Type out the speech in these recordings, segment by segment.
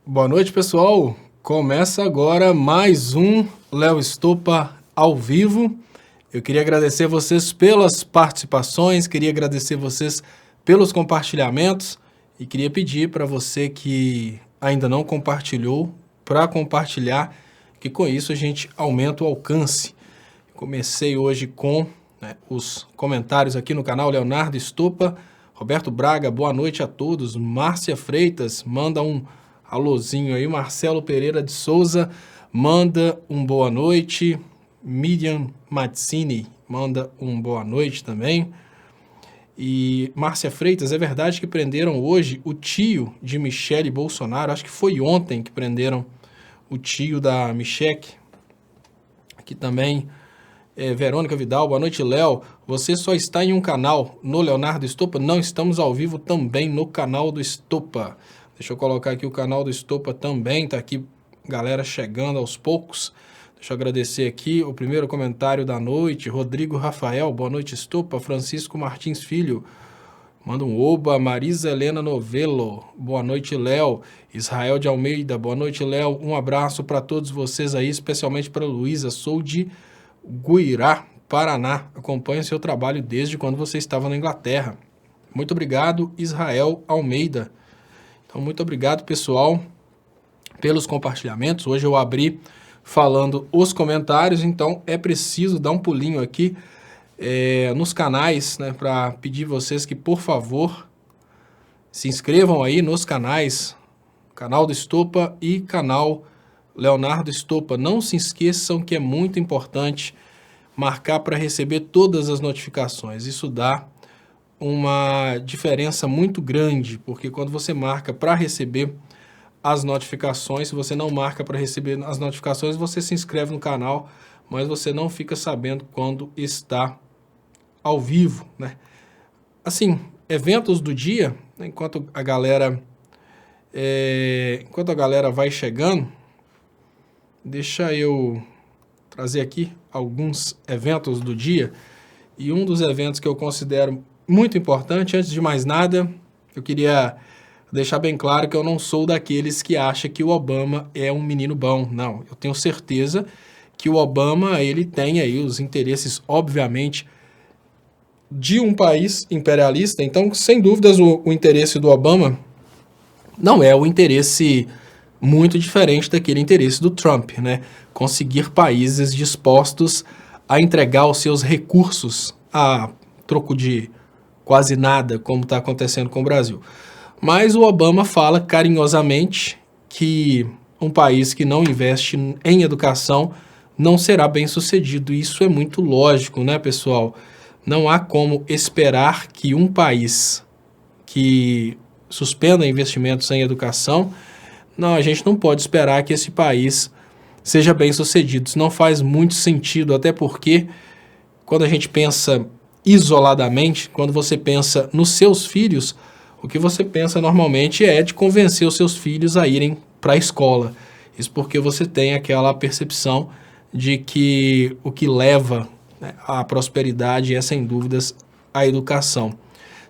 Boa noite, pessoal. Começa agora mais um Léo Estopa ao vivo. Eu queria agradecer vocês pelas participações, queria agradecer vocês pelos compartilhamentos e queria pedir para você que ainda não compartilhou, para compartilhar, que com isso a gente aumenta o alcance. Comecei hoje com os comentários aqui no canal Leonardo Estopa, Roberto Braga, boa noite a todos. Márcia Freitas, manda um alôzinho aí. Marcelo Pereira de Souza, manda um boa noite. Miriam Mazzini, manda um boa noite também. E Márcia Freitas, é verdade que prenderam hoje o tio de Michele Bolsonaro? Acho que foi ontem que prenderam o tio da Michele. Aqui também... Verônica Vidal, boa noite, Léo. Você só está em um canal no Leonardo Estopa? Não, estamos ao vivo também no canal do Estopa. Deixa eu colocar aqui o canal do Estopa também, tá aqui galera chegando aos poucos. Deixa eu agradecer aqui o primeiro comentário da noite, Rodrigo Rafael, boa noite, Estopa. Francisco Martins Filho, manda um oba. Marisa Helena Novello, boa noite, Léo. Israel de Almeida, boa noite, Léo. Um abraço para todos vocês aí, especialmente para Luísa, sou de Guirá, Paraná. Acompanho seu trabalho desde quando você estava na Inglaterra. Muito obrigado, Israel Almeida. Então, muito obrigado, pessoal, pelos compartilhamentos. Hoje eu abri falando os comentários, então é preciso dar um pulinho aqui nos canais, né, para pedir vocês que, por favor, se inscrevam aí nos canais, canal do Estopa e canal Leonardo Estopa. Não se esqueçam que é muito importante marcar para receber todas as notificações. Isso dá uma diferença muito grande, porque quando você marca para receber as notificações, se você não marca para receber as notificações, você se inscreve no canal, mas você não fica sabendo quando está ao vivo, né? Assim, eventos do dia, né, enquanto a galera vai chegando, deixa eu trazer aqui alguns eventos do dia. E um dos eventos que eu considero muito importante, antes de mais nada, eu queria deixar bem claro que eu não sou daqueles que acham que o Obama é um menino bom. Não, eu tenho certeza que o Obama, ele tem aí os interesses, obviamente, de um país imperialista. Então, sem dúvidas, o interesse do Obama não é o interesse muito diferente daquele interesse do Trump, né? Conseguir países dispostos a entregar os seus recursos a troco de quase nada, como está acontecendo com o Brasil. Mas o Obama fala carinhosamente que um país que não investe em educação não será bem sucedido. Isso é muito lógico, né, pessoal? Não há como esperar que um país que suspenda investimentos em educação, não, a gente não pode esperar que esse país seja bem sucedido. Isso não faz muito sentido, até porque quando a gente pensa isoladamente, quando você pensa nos seus filhos, o que você pensa normalmente é de convencer os seus filhos a irem para a escola. Isso porque você tem aquela percepção de que o que leva, né, à prosperidade é, sem dúvidas, a educação.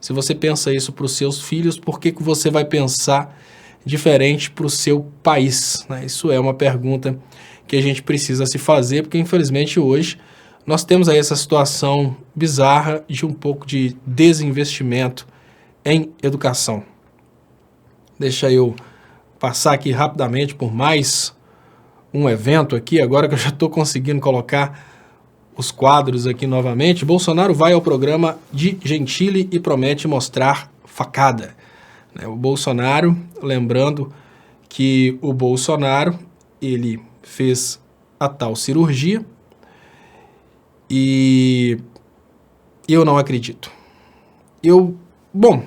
Se você pensa isso para os seus filhos, por que você vai pensar diferente para o seu país, né? Isso é uma pergunta que a gente precisa se fazer, porque infelizmente hoje nós temos aí essa situação bizarra de um pouco de desinvestimento em educação. Deixa eu passar aqui rapidamente por mais um evento aqui, agora que eu já estou conseguindo colocar os quadros aqui novamente. Bolsonaro vai ao programa de Gentili e promete mostrar facada. O Bolsonaro, lembrando que o Bolsonaro, ele fez a tal cirurgia e eu não acredito. Bom,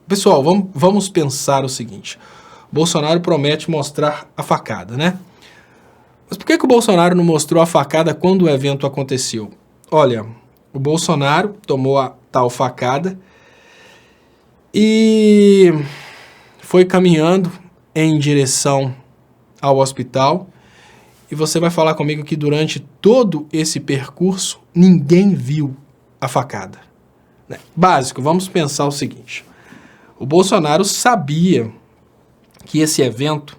pessoal, vamos pensar o seguinte. Bolsonaro promete mostrar a facada, né? Mas por que o Bolsonaro não mostrou a facada quando o evento aconteceu? Olha, o Bolsonaro tomou a tal facada e foi caminhando em direção ao hospital. E você vai falar comigo que durante todo esse percurso ninguém viu a facada. Básico, vamos pensar o seguinte. O Bolsonaro sabia que esse evento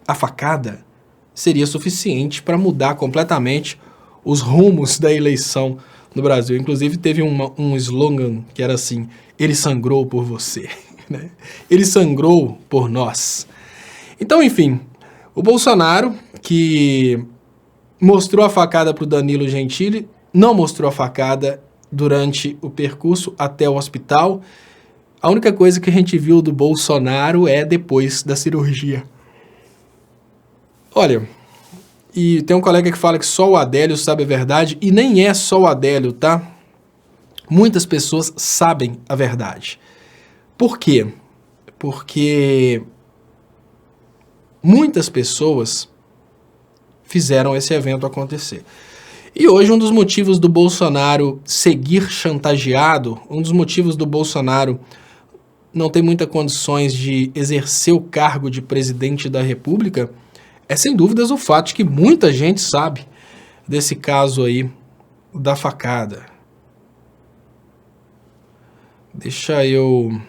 a facada seria suficiente para mudar completamente os rumos da eleição no Brasil. Inclusive teve um slogan que era assim: ele sangrou por você, né? Ele sangrou por nós. Então, enfim, o Bolsonaro, que mostrou a facada para o Danilo Gentili, não mostrou a facada durante o percurso até o hospital. A única coisa que a gente viu do Bolsonaro é depois da cirurgia. Olha, e tem um colega que fala que só o Adélio sabe a verdade, e nem é só o Adélio, tá? Muitas pessoas sabem a verdade. Por quê? Porque muitas pessoas fizeram esse evento acontecer. E hoje um dos motivos do Bolsonaro seguir chantageado, um dos motivos do Bolsonaro não ter muitas condições de exercer o cargo de presidente da República, é sem dúvidas o fato de que muita gente sabe desse caso aí da facada. Deixa eu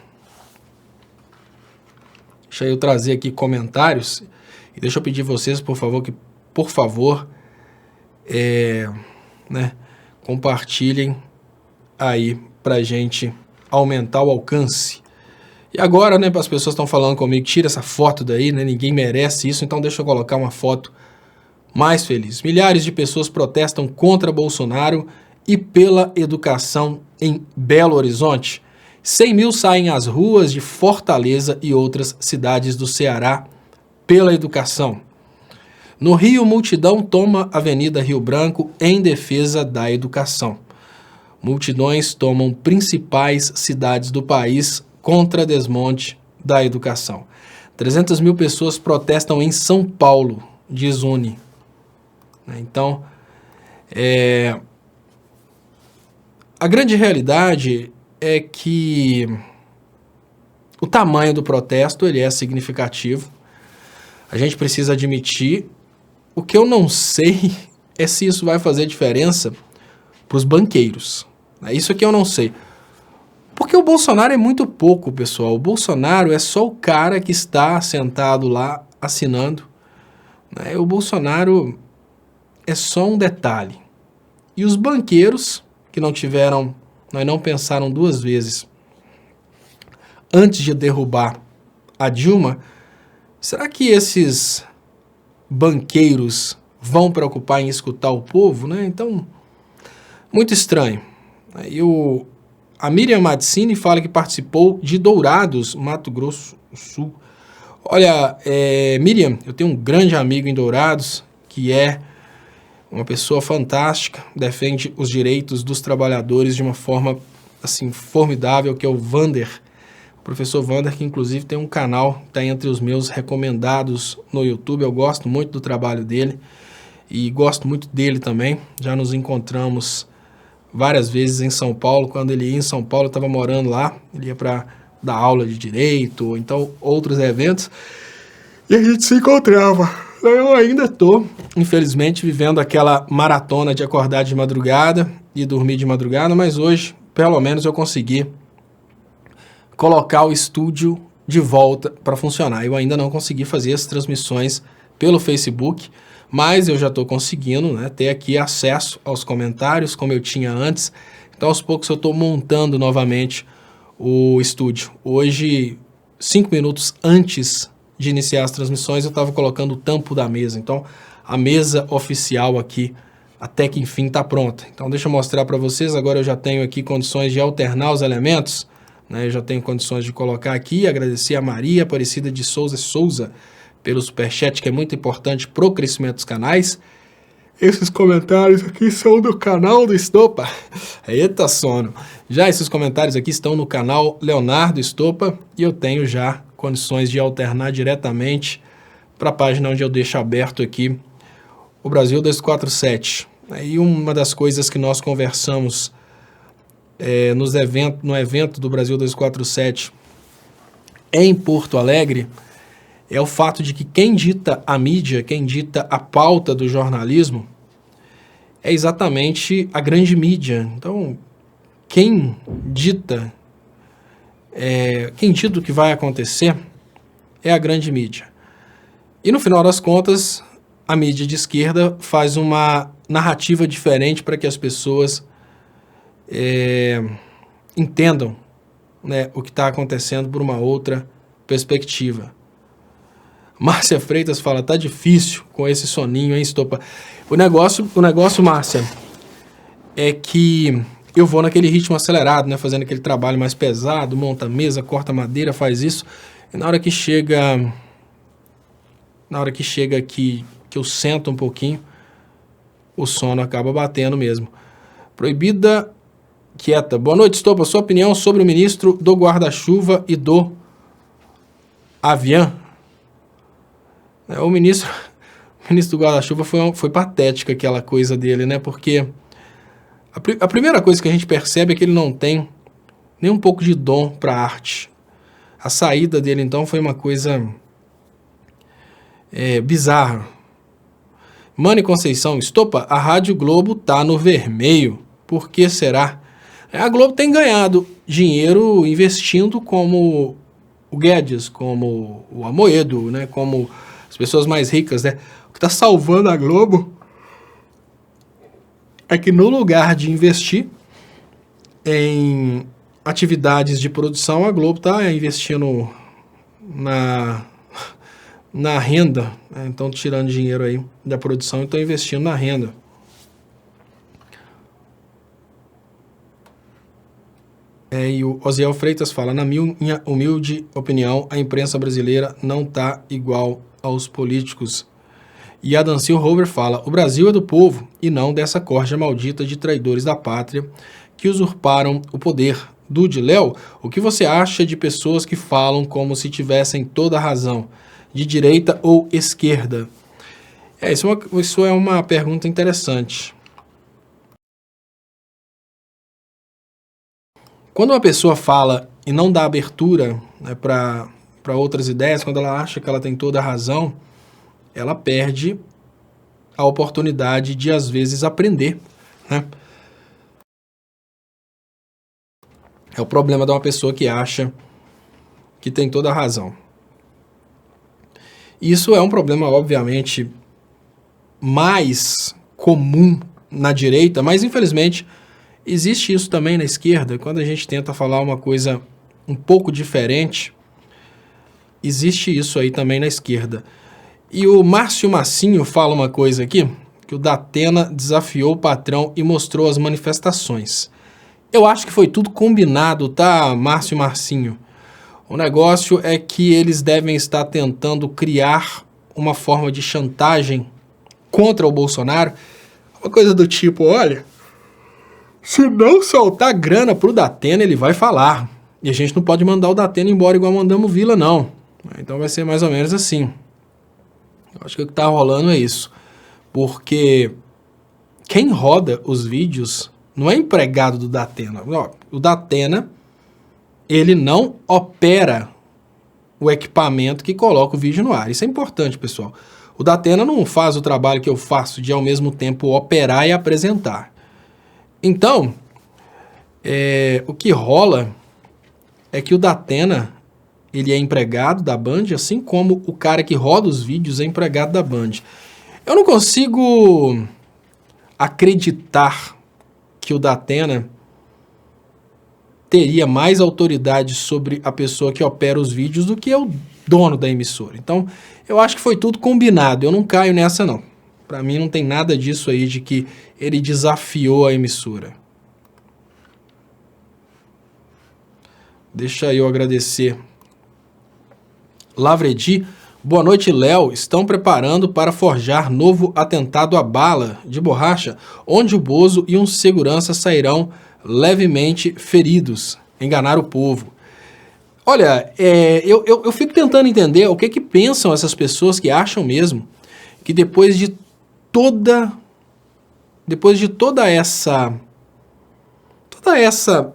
trazer aqui comentários e deixa eu pedir vocês, por favor, compartilhem aí pra gente aumentar o alcance. E agora, né, as pessoas estão falando comigo, tira essa foto daí, né, ninguém merece isso, então deixa eu colocar uma foto mais feliz. Milhares de pessoas protestam contra Bolsonaro e pela educação em Belo Horizonte. 100 mil saem às ruas de Fortaleza e outras cidades do Ceará pela educação. No Rio, multidão toma a Avenida Rio Branco em defesa da educação. Multidões tomam principais cidades do país contra desmonte da educação. 300 mil pessoas protestam em São Paulo, diz Uni. Então, a grande realidade é que o tamanho do protesto ele é significativo. A gente precisa admitir. O que eu não sei é se isso vai fazer diferença para os banqueiros. Isso aqui eu não sei. Porque o Bolsonaro é muito pouco, pessoal. O Bolsonaro é só o cara que está sentado lá assinando. O Bolsonaro é só um detalhe. E os banqueiros que não pensaram duas vezes antes de derrubar a Dilma, será que esses banqueiros vão preocupar em escutar o povo, né? Então, muito estranho. E a Miriam Madicini fala que participou de Dourados, Mato Grosso do Sul. Olha, Miriam, eu tenho um grande amigo em Dourados, que é uma pessoa fantástica, defende os direitos dos trabalhadores de uma forma, assim, formidável, que é o Vander. O professor Vander, que inclusive tem um canal, está entre os meus recomendados no YouTube. Eu gosto muito do trabalho dele e gosto muito dele também. Já nos encontramos várias vezes em São Paulo. Quando ele ia em São Paulo, eu estava morando lá, ele ia para dar aula de direito, ou então outros eventos, e a gente se encontrava. Eu ainda estou, infelizmente, vivendo aquela maratona de acordar de madrugada e dormir de madrugada, mas hoje, pelo menos, eu consegui colocar o estúdio de volta para funcionar. Eu ainda não consegui fazer as transmissões pelo Facebook, mas eu já estou conseguindo, né, ter aqui acesso aos comentários, como eu tinha antes. Então, aos poucos, eu estou montando novamente o estúdio. Hoje, 5 minutos antes de iniciar as transmissões, eu estava colocando o tampo da mesa. Então, a mesa oficial aqui, até que enfim, está pronta. Então, deixa eu mostrar para vocês. Agora eu já tenho aqui condições de alternar os elementos, né? Eu já tenho condições de colocar aqui. Agradecer a Maria Aparecida de Souza pelo superchat, que é muito importante para o crescimento dos canais. Esses comentários aqui são do canal do Estopa. Eita sono! Já esses comentários aqui estão no canal Leonardo Estopa e eu tenho já condições de alternar diretamente para a página onde eu deixo aberto aqui o Brasil 247. E uma das coisas que nós conversamos no evento do Brasil 247 em Porto Alegre é o fato de que quem dita a mídia, quem dita a pauta do jornalismo é exatamente a grande mídia. Então, quem dita o que vai acontecer é a grande mídia. E no final das contas, a mídia de esquerda faz uma narrativa diferente para que as pessoas entendam, né, o que está acontecendo por uma outra perspectiva. Márcia Freitas fala, tá difícil com esse soninho, hein, Estopa? O negócio, Márcia, é que eu vou naquele ritmo acelerado, né, fazendo aquele trabalho mais pesado, monta mesa, corta madeira, faz isso, e na hora que chega aqui, que eu sento um pouquinho, o sono acaba batendo mesmo. Proibida quieta. Boa noite, Estopa. Sua opinião sobre o ministro do guarda-chuva e do avião? O ministro do guarda-chuva foi patética aquela coisa dele, né? Porque a primeira coisa que a gente percebe é que ele não tem nem um pouco de dom para arte. A saída dele, então, foi uma coisa bizarra. Mani Conceição, Estopa, a Rádio Globo tá no vermelho. Por que será? A Globo tem ganhado dinheiro investindo como o Guedes, como o Amoedo, né? Como as pessoas mais ricas, né? O que está salvando a Globo é que no lugar de investir em atividades de produção, a Globo está investindo na renda, né? Então tirando dinheiro aí da produção e estão investindo na renda. E o Osiel Freitas fala, na minha humilde opinião, a imprensa brasileira não está igual aos políticos. E a Dancil Rover fala, o Brasil é do povo e não dessa corja maldita de traidores da pátria que usurparam o poder. Dude, Léo, o que você acha de pessoas que falam como se tivessem toda a razão, de direita ou esquerda? Isso é uma pergunta interessante. Quando uma pessoa fala e não dá abertura, né, para outras ideias, quando ela acha que ela tem toda a razão, ela perde a oportunidade de, às vezes, aprender, né? É o problema de uma pessoa que acha que tem toda a razão. Isso é um problema, obviamente, mais comum na direita, mas, infelizmente, existe isso também na esquerda. Quando a gente tenta falar uma coisa um pouco diferente, existe isso aí também na esquerda. E o Márcio Massinho fala uma coisa aqui, que o Datena desafiou o patrão e mostrou as manifestações. Eu acho que foi tudo combinado, tá, Márcio e Marcinho? O negócio é que eles devem estar tentando criar uma forma de chantagem contra o Bolsonaro, uma coisa do tipo, olha, se não soltar grana pro Datena, ele vai falar. E a gente não pode mandar o Datena embora igual mandamos o Vila, não. Então vai ser mais ou menos assim. Eu acho que o que tá rolando é isso. Porque quem roda os vídeos não é empregado do Datena. O Datena, ele não opera o equipamento que coloca o vídeo no ar. Isso é importante, pessoal. O Datena não faz o trabalho que eu faço de, ao mesmo tempo, operar e apresentar. Então, o que rola é que o Datena, ele é empregado da Band, assim como o cara que roda os vídeos é empregado da Band. Eu não consigo acreditar que o Datena teria mais autoridade sobre a pessoa que opera os vídeos do que o dono da emissora. Então, eu acho que foi tudo combinado. Eu não caio nessa, não. Para mim, não tem nada disso aí de que ele desafiou a emissora. Deixa eu agradecer. Lavredi, boa noite, Léo. Estão preparando para forjar novo atentado à bala de borracha, onde o Bozo e um segurança sairão levemente feridos. Enganar o povo. Olha, eu fico tentando entender o que pensam essas pessoas que acham mesmo que depois de toda essa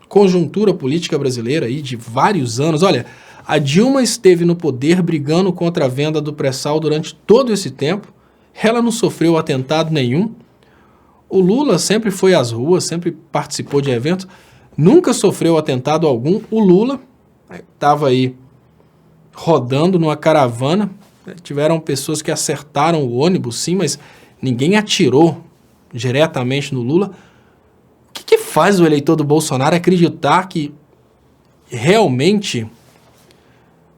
conjuntura política brasileira aí de vários anos, olha, a Dilma esteve no poder brigando contra a venda do pré-sal durante todo esse tempo, ela não sofreu atentado nenhum, o Lula sempre foi às ruas, sempre participou de eventos, nunca sofreu atentado algum, o Lula estava aí rodando numa caravana Tiveram pessoas que acertaram o ônibus, sim, mas ninguém atirou diretamente no Lula. O que faz o eleitor do Bolsonaro acreditar que realmente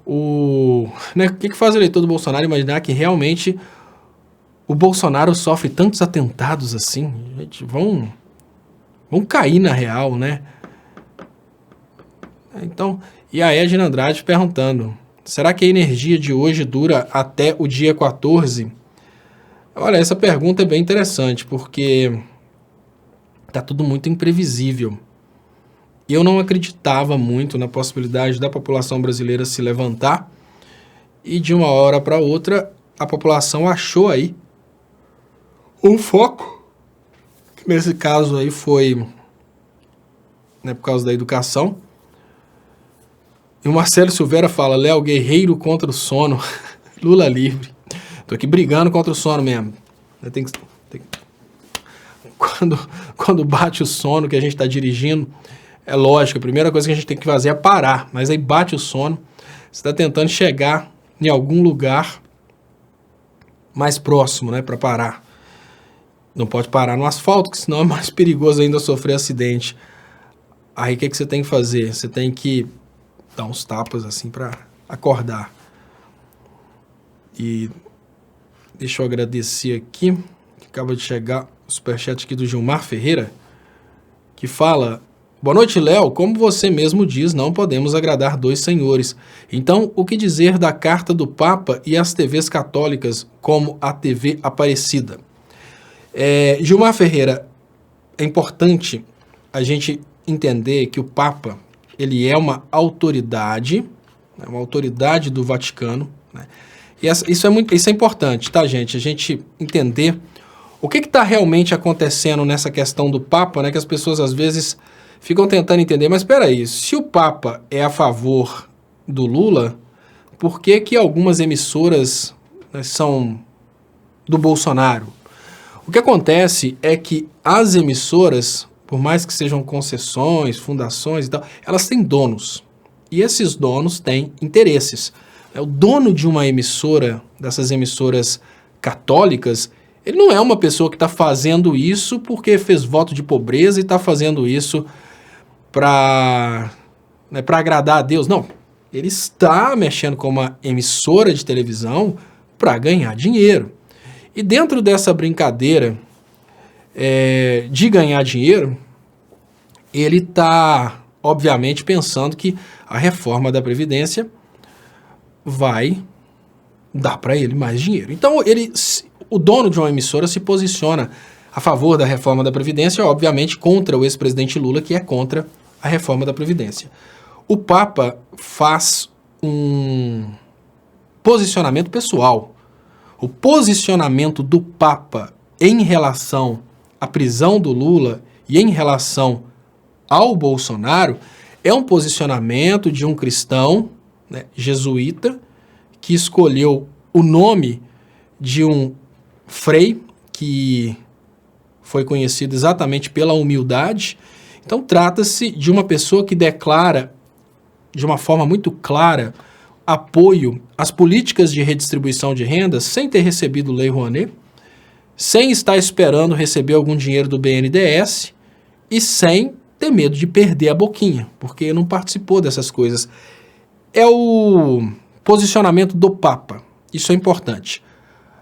o que faz o eleitor do Bolsonaro imaginar que realmente o Bolsonaro sofre tantos atentados assim? Gente, vão cair na real, né? Então, e a Edna Andrade perguntando, será que a energia de hoje dura até o dia 14? Olha, essa pergunta é bem interessante, porque tá tudo muito imprevisível. Eu não acreditava muito na possibilidade da população brasileira se levantar e de uma hora para outra a população achou aí um foco, que nesse caso aí foi, por causa da educação. E o Marcelo Silveira fala, Léo, guerreiro contra o sono, Lula livre. Tô aqui brigando contra o sono mesmo. Quando bate o sono que a gente está dirigindo, é lógico, a primeira coisa que a gente tem que fazer é parar, mas aí bate o sono, você está tentando chegar em algum lugar mais próximo, né, para parar. Não pode parar no asfalto, que senão é mais perigoso ainda sofrer acidente. Aí o que você tem que fazer? Você tem que dar uns tapas assim para acordar. E deixa eu agradecer aqui, que acaba de chegar o superchat aqui do Gilmar Ferreira, que fala... Boa noite, Léo. Como você mesmo diz, não podemos agradar dois senhores. Então, o que dizer da carta do Papa e as TVs católicas, como a TV Aparecida? Gilmar Ferreira, é importante a gente entender que o Papa, ele é uma autoridade do Vaticano, né? E isso é importante, tá, gente? A gente entender o que está realmente acontecendo nessa questão do Papa, né? Que as pessoas, às vezes... ficam tentando entender, mas espera aí, se o Papa é a favor do Lula, por que que algumas emissoras, né, são do Bolsonaro? O que acontece é que as emissoras, por mais que sejam concessões, fundações e tal, elas têm donos. E esses donos têm interesses. O dono de uma emissora, dessas emissoras católicas, ele não é uma pessoa que está fazendo isso porque fez voto de pobreza e está fazendo isso para agradar a Deus. Não, ele está mexendo com uma emissora de televisão para ganhar dinheiro. E dentro dessa brincadeira de ganhar dinheiro, ele está, obviamente, pensando que a reforma da Previdência vai dar para ele mais dinheiro. Então, o dono de uma emissora se posiciona a favor da reforma da Previdência, obviamente contra o ex-presidente Lula, que é contra a reforma da Previdência. O Papa faz um posicionamento pessoal. O posicionamento do Papa em relação à prisão do Lula e em relação ao Bolsonaro é um posicionamento de um cristão, né, jesuíta, que escolheu o nome de um frei que foi conhecido exatamente pela humildade. Então, trata-se de uma pessoa que declara, de uma forma muito clara, apoio às políticas de redistribuição de rendas, sem ter recebido Lei Rouanet, sem estar esperando receber algum dinheiro do BNDES e sem ter medo de perder a boquinha, porque não participou dessas coisas. É o posicionamento do Papa. Isso é importante.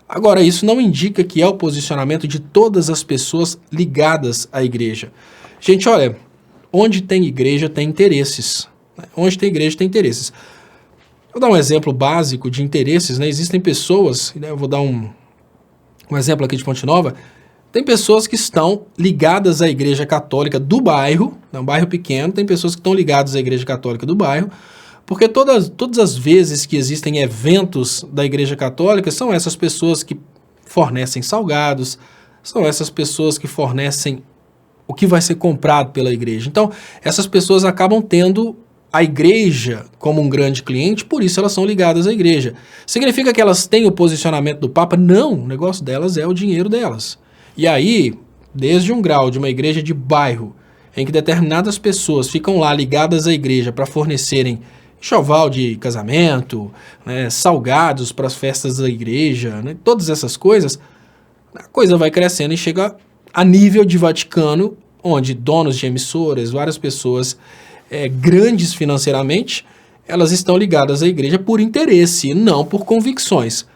Agora, isso não indica que é o posicionamento de todas as pessoas ligadas à igreja. Gente, olha, onde tem igreja tem interesses. Onde tem igreja tem interesses. Vou dar um exemplo básico de interesses, né? Existem pessoas, né? Eu vou dar um exemplo aqui de Fonte Nova. Tem pessoas que estão ligadas à igreja católica do bairro, né? Um bairro pequeno, tem pessoas que estão ligadas à igreja católica do bairro, porque todas as vezes que existem eventos da igreja católica, são essas pessoas que fornecem salgados, são essas pessoas que fornecem o que vai ser comprado pela igreja. Então, essas pessoas acabam tendo a igreja como um grande cliente, por isso elas são ligadas à igreja. Significa que elas têm o posicionamento do Papa? Não, o negócio delas é o dinheiro delas. E aí, desde um grau de uma igreja de bairro, em que determinadas pessoas ficam lá ligadas à igreja para fornecerem enxoval de casamento, né, salgados para as festas da igreja, né, todas essas coisas, a coisa vai crescendo e chega a nível de Vaticano, onde donos de emissoras, várias pessoas grandes financeiramente, elas estão ligadas à igreja por interesse, não por convicções.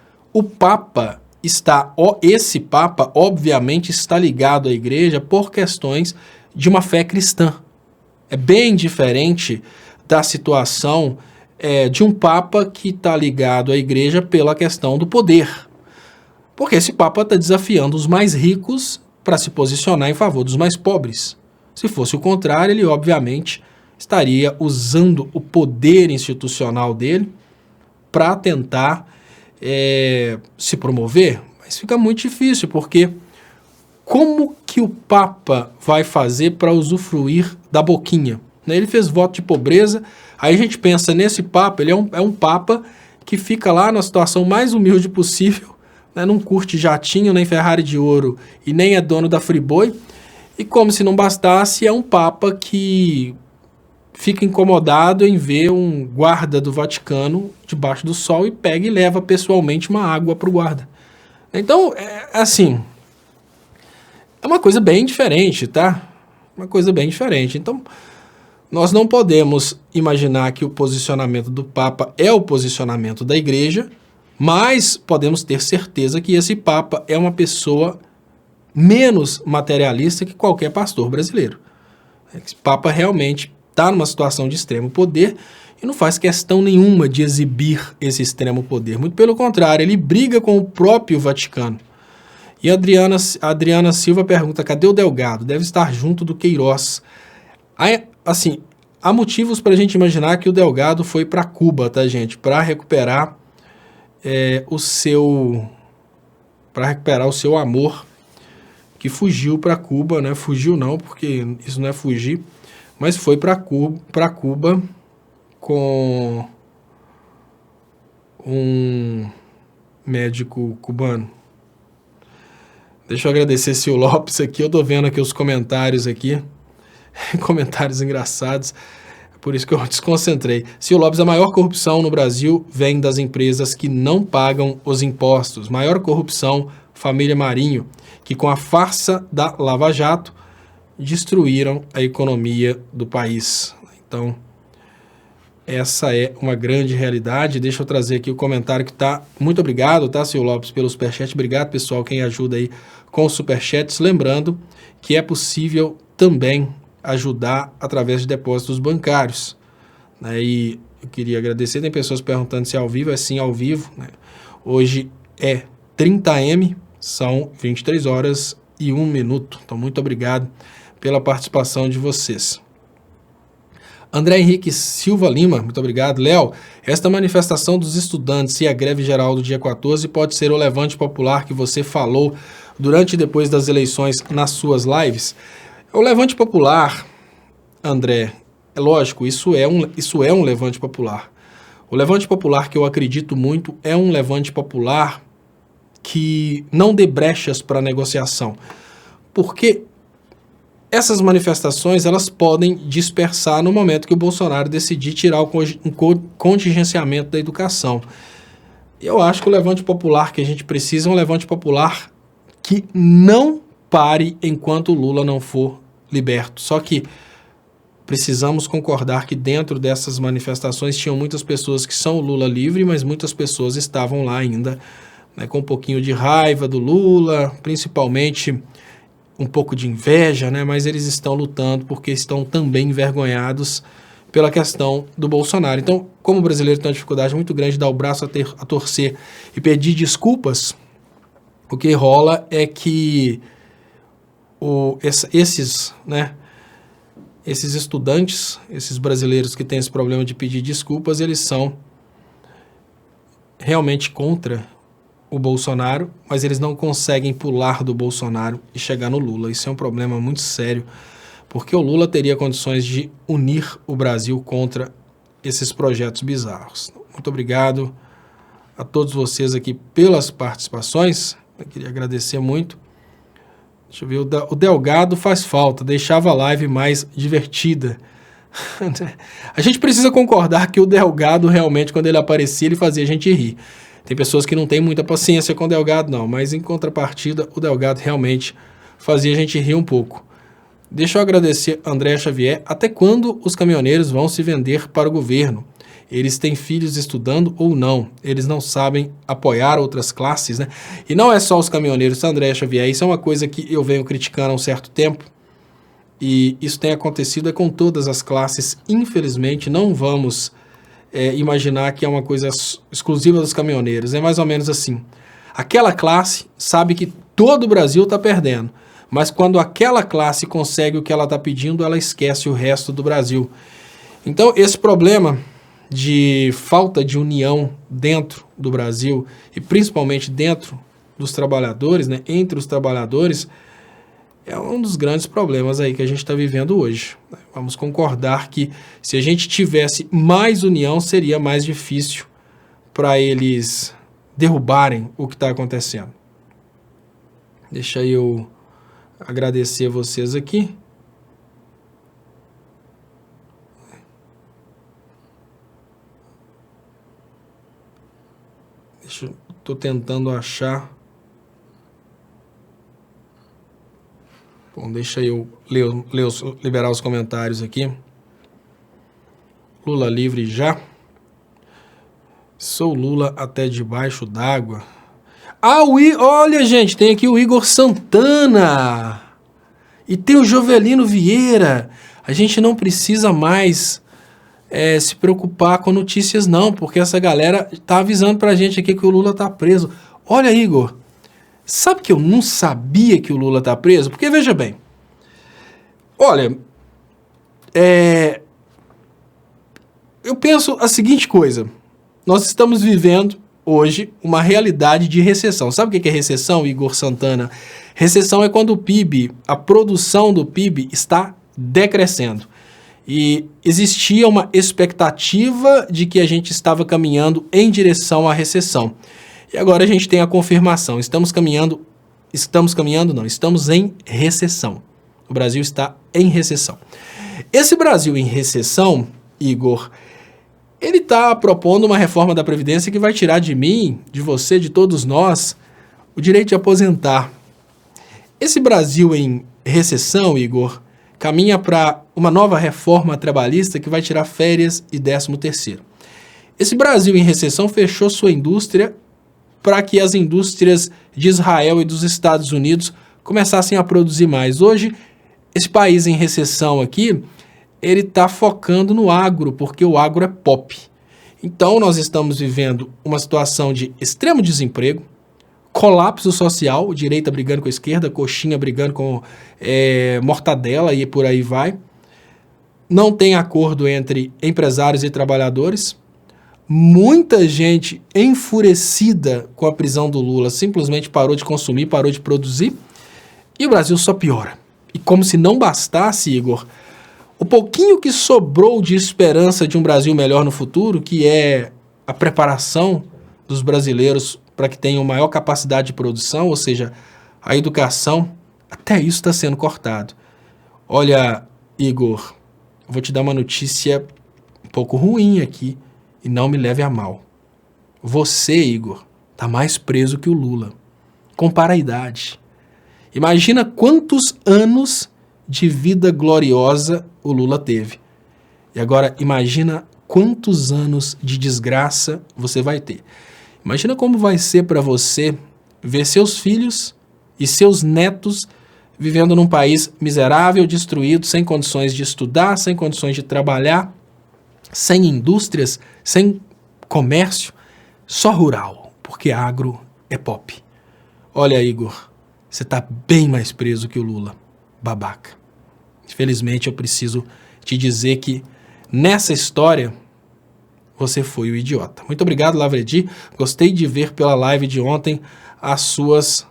Esse Papa, obviamente, está ligado à igreja por questões de uma fé cristã. É bem diferente da situação de um Papa que está ligado à igreja pela questão do poder. Porque esse Papa está desafiando os mais ricos para se posicionar em favor dos mais pobres. Se fosse o contrário, ele obviamente estaria usando o poder institucional dele para tentar se promover. Mas fica muito difícil, porque como que o Papa vai fazer para usufruir da boquinha? Ele fez voto de pobreza, aí a gente pensa nesse Papa, ele é um Papa que fica lá na situação mais humilde possível, né? Não curte jatinho, nem Ferrari de ouro e nem é dono da Friboi, e como se não bastasse, é um Papa que fica incomodado em ver um guarda do Vaticano debaixo do sol e pega e leva pessoalmente uma água para o guarda. Então, assim, é uma coisa bem diferente, tá? Uma coisa bem diferente. Então, nós não podemos imaginar que o posicionamento do Papa é o posicionamento da igreja, mas podemos ter certeza que esse Papa é uma pessoa menos materialista que qualquer pastor brasileiro. Esse Papa realmente está numa situação de extremo poder e não faz questão nenhuma de exibir esse extremo poder. Muito pelo contrário, ele briga com o próprio Vaticano. E a Adriana Silva pergunta, cadê o Delgado? Deve estar junto do Queiroz. Aí, assim, há motivos para a gente imaginar que o Delgado foi para Cuba, tá, gente? Para recuperar o seu amor, que fugiu para Cuba, né? Fugiu não, porque isso não é fugir, mas foi para Cuba com um médico cubano. Deixa eu agradecer Sil Lopes aqui, eu tô vendo aqui os comentários aqui, comentários engraçados, por isso que eu desconcentrei. Sil Lopes, a maior corrupção no Brasil vem das empresas que não pagam os impostos. Maior corrupção, família Marinho, que com a farsa da Lava Jato, destruíram a economia do país. Então, essa é uma grande realidade. Deixa eu trazer aqui o comentário que tá... Muito obrigado, tá, Sil Lopes, pelo superchat. Obrigado, pessoal, quem ajuda aí com os superchats. Lembrando que é possível também ajudar através de depósitos bancários, né? E eu queria agradecer, tem pessoas perguntando se é ao vivo, é sim ao vivo, né? Hoje é 30M, são 23 horas e 1 minuto. Então, muito obrigado pela participação de vocês. André Henrique Silva Lima, muito obrigado. Léo, esta manifestação dos estudantes e a greve geral do dia 14 pode ser o levante popular que você falou durante e depois das eleições nas suas lives? O levante popular, André, é lógico, isso é um levante popular. O levante popular que eu acredito muito é um levante popular que não dê brechas para negociação. Porque essas manifestações, elas podem dispersar no momento que o Bolsonaro decidir tirar o contingenciamento da educação. Eu acho que o levante popular que a gente precisa é um levante popular que não pare enquanto o Lula não for liberto. Só que precisamos concordar que dentro dessas manifestações tinham muitas pessoas que são o Lula livre, mas muitas pessoas estavam lá ainda, né, com um pouquinho de raiva do Lula, principalmente um pouco de inveja, né, mas eles estão lutando porque estão também envergonhados pela questão do Bolsonaro. Então, como o brasileiro tem uma dificuldade muito grande de dar o braço a torcer e pedir desculpas, o que rola é que esses estudantes, esses brasileiros que têm esse problema de pedir desculpas, eles são realmente contra o Bolsonaro, mas eles não conseguem pular do Bolsonaro e chegar no Lula. Isso é um problema muito sério, porque o Lula teria condições de unir o Brasil contra esses projetos bizarros. Muito obrigado a todos vocês aqui pelas participações. Eu queria agradecer muito. Deixa eu ver, o Delgado faz falta, deixava a live mais divertida. A gente precisa concordar que o Delgado realmente, quando ele aparecia, ele fazia a gente rir. Tem pessoas que não têm muita paciência com o Delgado, não, mas em contrapartida, o Delgado realmente fazia a gente rir um pouco. Deixa eu agradecer a André Xavier. Até quando os caminhoneiros vão se vender para o governo? Eles têm filhos estudando ou não? Eles não sabem apoiar outras classes, né? E não é só os caminhoneiros, André Xavier. Isso é uma coisa que eu venho criticando há um certo tempo. E isso tem acontecido com todas as classes. Infelizmente, não vamos imaginar que é uma coisa exclusiva dos caminhoneiros. É mais ou menos assim. Aquela classe sabe que todo o Brasil está perdendo. Mas quando aquela classe consegue o que ela está pedindo, ela esquece o resto do Brasil. Então, esse problema de falta de união dentro do Brasil, e principalmente dentro dos trabalhadores, né, entre os trabalhadores, é um dos grandes problemas aí que a gente está vivendo hoje. Vamos concordar que se a gente tivesse mais união, seria mais difícil para eles derrubarem o que está acontecendo. Deixa eu agradecer a vocês aqui. Estou tentando achar. Bom, deixa eu liberar os comentários aqui. Lula livre já. Sou Lula até debaixo d'água. Ah, olha, gente, tem aqui o Igor Santana. E tem o Jovelino Vieira. A gente não precisa mais se preocupar com notícias, não, porque essa galera tá avisando pra gente aqui que o Lula tá preso. Olha, Igor, sabe que eu não sabia que o Lula tá preso? Porque, veja bem, olha, eu penso a seguinte coisa. Nós estamos vivendo hoje uma realidade de recessão. Sabe o que é recessão, Igor Santana? Recessão é quando o PIB, a produção do PIB está decrescendo. E existia uma expectativa de que a gente estava caminhando em direção à recessão. E agora a gente tem a confirmação. Estamos em recessão. O Brasil está em recessão. Esse Brasil em recessão, Igor, ele está propondo uma reforma da Previdência que vai tirar de mim, de você, de todos nós, o direito de aposentar. Esse Brasil em recessão, Igor, caminha para uma nova reforma trabalhista que vai tirar férias e 13º. Esse Brasil em recessão fechou sua indústria para que as indústrias de Israel e dos Estados Unidos começassem a produzir mais. Hoje, esse país em recessão aqui, ele está focando no agro, porque o agro é pop. Então, nós estamos vivendo uma situação de extremo desemprego, colapso social, direita brigando com a esquerda, coxinha brigando com mortadela e por aí vai. Não tem acordo entre empresários e trabalhadores. Muita gente enfurecida com a prisão do Lula simplesmente parou de consumir, parou de produzir. E o Brasil só piora. E como se não bastasse, Igor, o pouquinho que sobrou de esperança de um Brasil melhor no futuro, que é a preparação dos brasileiros para que tenham maior capacidade de produção, ou seja, a educação, até isso está sendo cortado. Olha, Igor, eu vou te dar uma notícia um pouco ruim aqui, e não me leve a mal. Você, Igor, está mais preso que o Lula. Compara a idade. Imagina quantos anos de vida gloriosa o Lula teve. E agora, imagina quantos anos de desgraça você vai ter. Imagina como vai ser para você ver seus filhos e seus netos vivendo num país miserável, destruído, sem condições de estudar, sem condições de trabalhar, sem indústrias, sem comércio, só rural, porque agro é pop. Olha, Igor, você está bem mais preso que o Lula, babaca. Infelizmente, eu preciso te dizer que nessa história você foi o idiota. Muito obrigado, Lavredi. Gostei de ver pela live de ontem as suas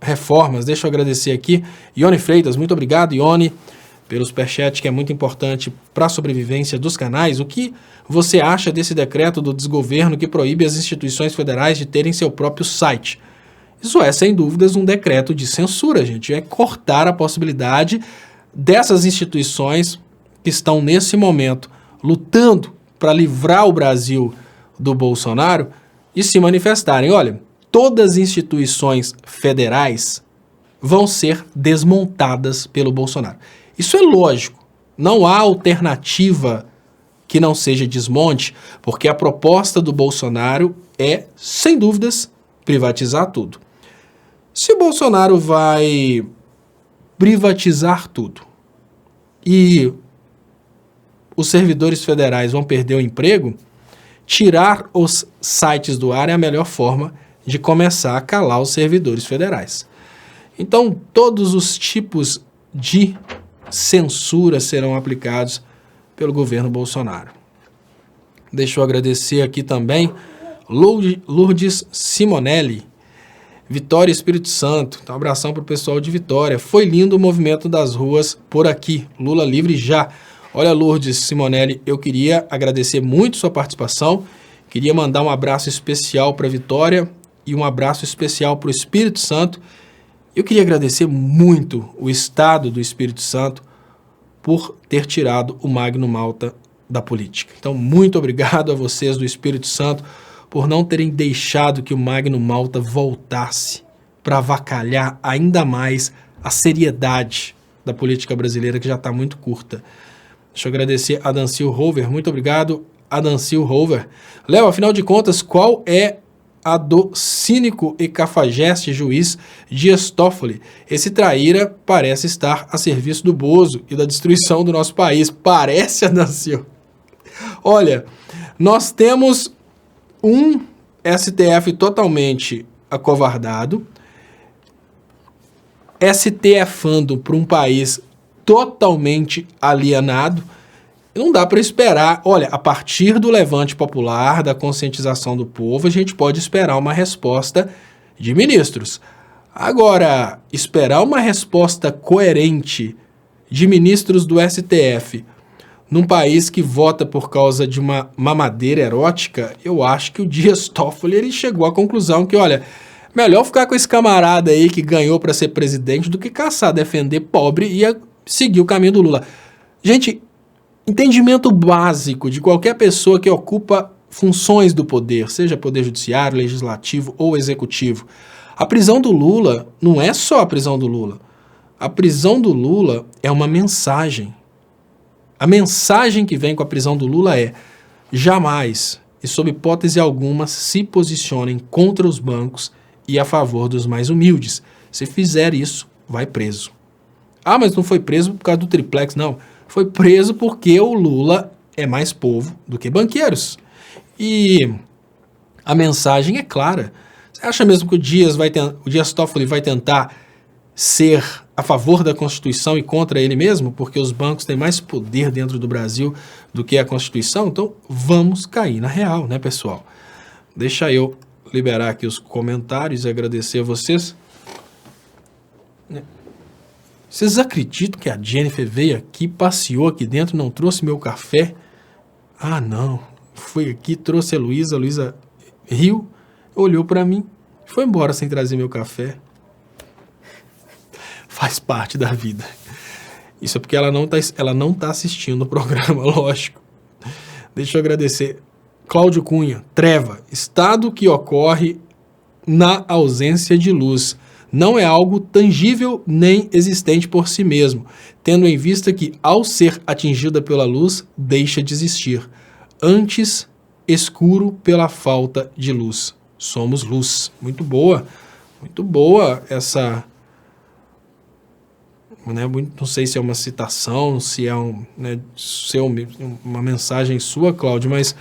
reformas. Deixa eu agradecer aqui. Ione Freitas, muito obrigado, Ione, pelo superchat, que é muito importante para a sobrevivência dos canais. O que você acha desse decreto do desgoverno que proíbe as instituições federais de terem seu próprio site? Isso é, sem dúvidas, um decreto de censura, gente. É cortar a possibilidade dessas instituições que estão nesse momento lutando para livrar o Brasil do Bolsonaro e se manifestarem. Olha, todas as instituições federais vão ser desmontadas pelo Bolsonaro. Isso é lógico. Não há alternativa que não seja desmonte, porque a proposta do Bolsonaro é, sem dúvidas, privatizar tudo. Se o Bolsonaro vai privatizar tudo e os servidores federais vão perder o emprego, tirar os sites do ar é a melhor forma de começar a calar os servidores federais. Então, todos os tipos de censura serão aplicados pelo governo Bolsonaro. Deixa eu agradecer aqui também Lourdes Simonelli, Vitória, Espírito Santo. Então, um abração para o pessoal de Vitória. Foi lindo o movimento das ruas por aqui. Lula livre já. Olha, Lourdes Simonelli, eu queria agradecer muito sua participação. Queria mandar um abraço especial para Vitória e um abraço especial para o Espírito Santo. Eu queria agradecer muito o Estado do Espírito Santo por ter tirado o Magno Malta da política. Então, muito obrigado a vocês do Espírito Santo por não terem deixado que o Magno Malta voltasse para avacalhar ainda mais a seriedade da política brasileira, que já está muito curta. Deixa eu agradecer a Dancil Rover. Muito obrigado, a Dancil Rover. Léo, afinal de contas, qual é a do cínico e cafajeste juiz Dias Toffoli? Esse traíra parece estar a serviço do Bozo e da destruição do nosso país. Parece, Adancil. Olha, nós temos um STF totalmente acovardado, STFando para um país totalmente alienado. Não dá para esperar. Olha, a partir do levante popular, da conscientização do povo, a gente pode esperar uma resposta de ministros. Agora, esperar uma resposta coerente de ministros do STF num país que vota por causa de uma mamadeira erótica, eu acho que o Dias Toffoli ele chegou à conclusão que, olha, melhor ficar com esse camarada aí que ganhou para ser presidente do que caçar, defender pobre e seguir o caminho do Lula. Gente, entendimento básico de qualquer pessoa que ocupa funções do poder, seja poder judiciário, legislativo ou executivo. A prisão do Lula não é só a prisão do Lula. A prisão do Lula é uma mensagem. A mensagem que vem com a prisão do Lula é: jamais, e sob hipótese alguma, se posicionem contra os bancos e a favor dos mais humildes. Se fizer isso, vai preso. Ah, mas não foi preso por causa do triplex, não. Foi preso porque o Lula é mais povo do que banqueiros. E a mensagem é clara. Você acha mesmo que o Dias Toffoli vai tentar ser a favor da Constituição e contra ele mesmo? Porque os bancos têm mais poder dentro do Brasil do que a Constituição? Então, vamos cair na real, né, pessoal? Deixa eu liberar aqui os comentários e agradecer a vocês. Vocês acreditam que a Jennifer veio aqui, passeou aqui dentro, não trouxe meu café? Ah, não. Foi aqui, trouxe a Luísa riu, olhou para mim, foi embora sem trazer meu café. Faz parte da vida. Isso é porque ela não tá assistindo o programa, lógico. Deixa eu agradecer. Cláudio Cunha, treva, estado que ocorre na ausência de luz. Não é algo tangível nem existente por si mesmo, tendo em vista que, ao ser atingida pela luz, deixa de existir. Antes, escuro pela falta de luz. Somos luz. Muito boa essa... Né, não sei se é uma citação, se é uma mensagem sua, Cláudio, mas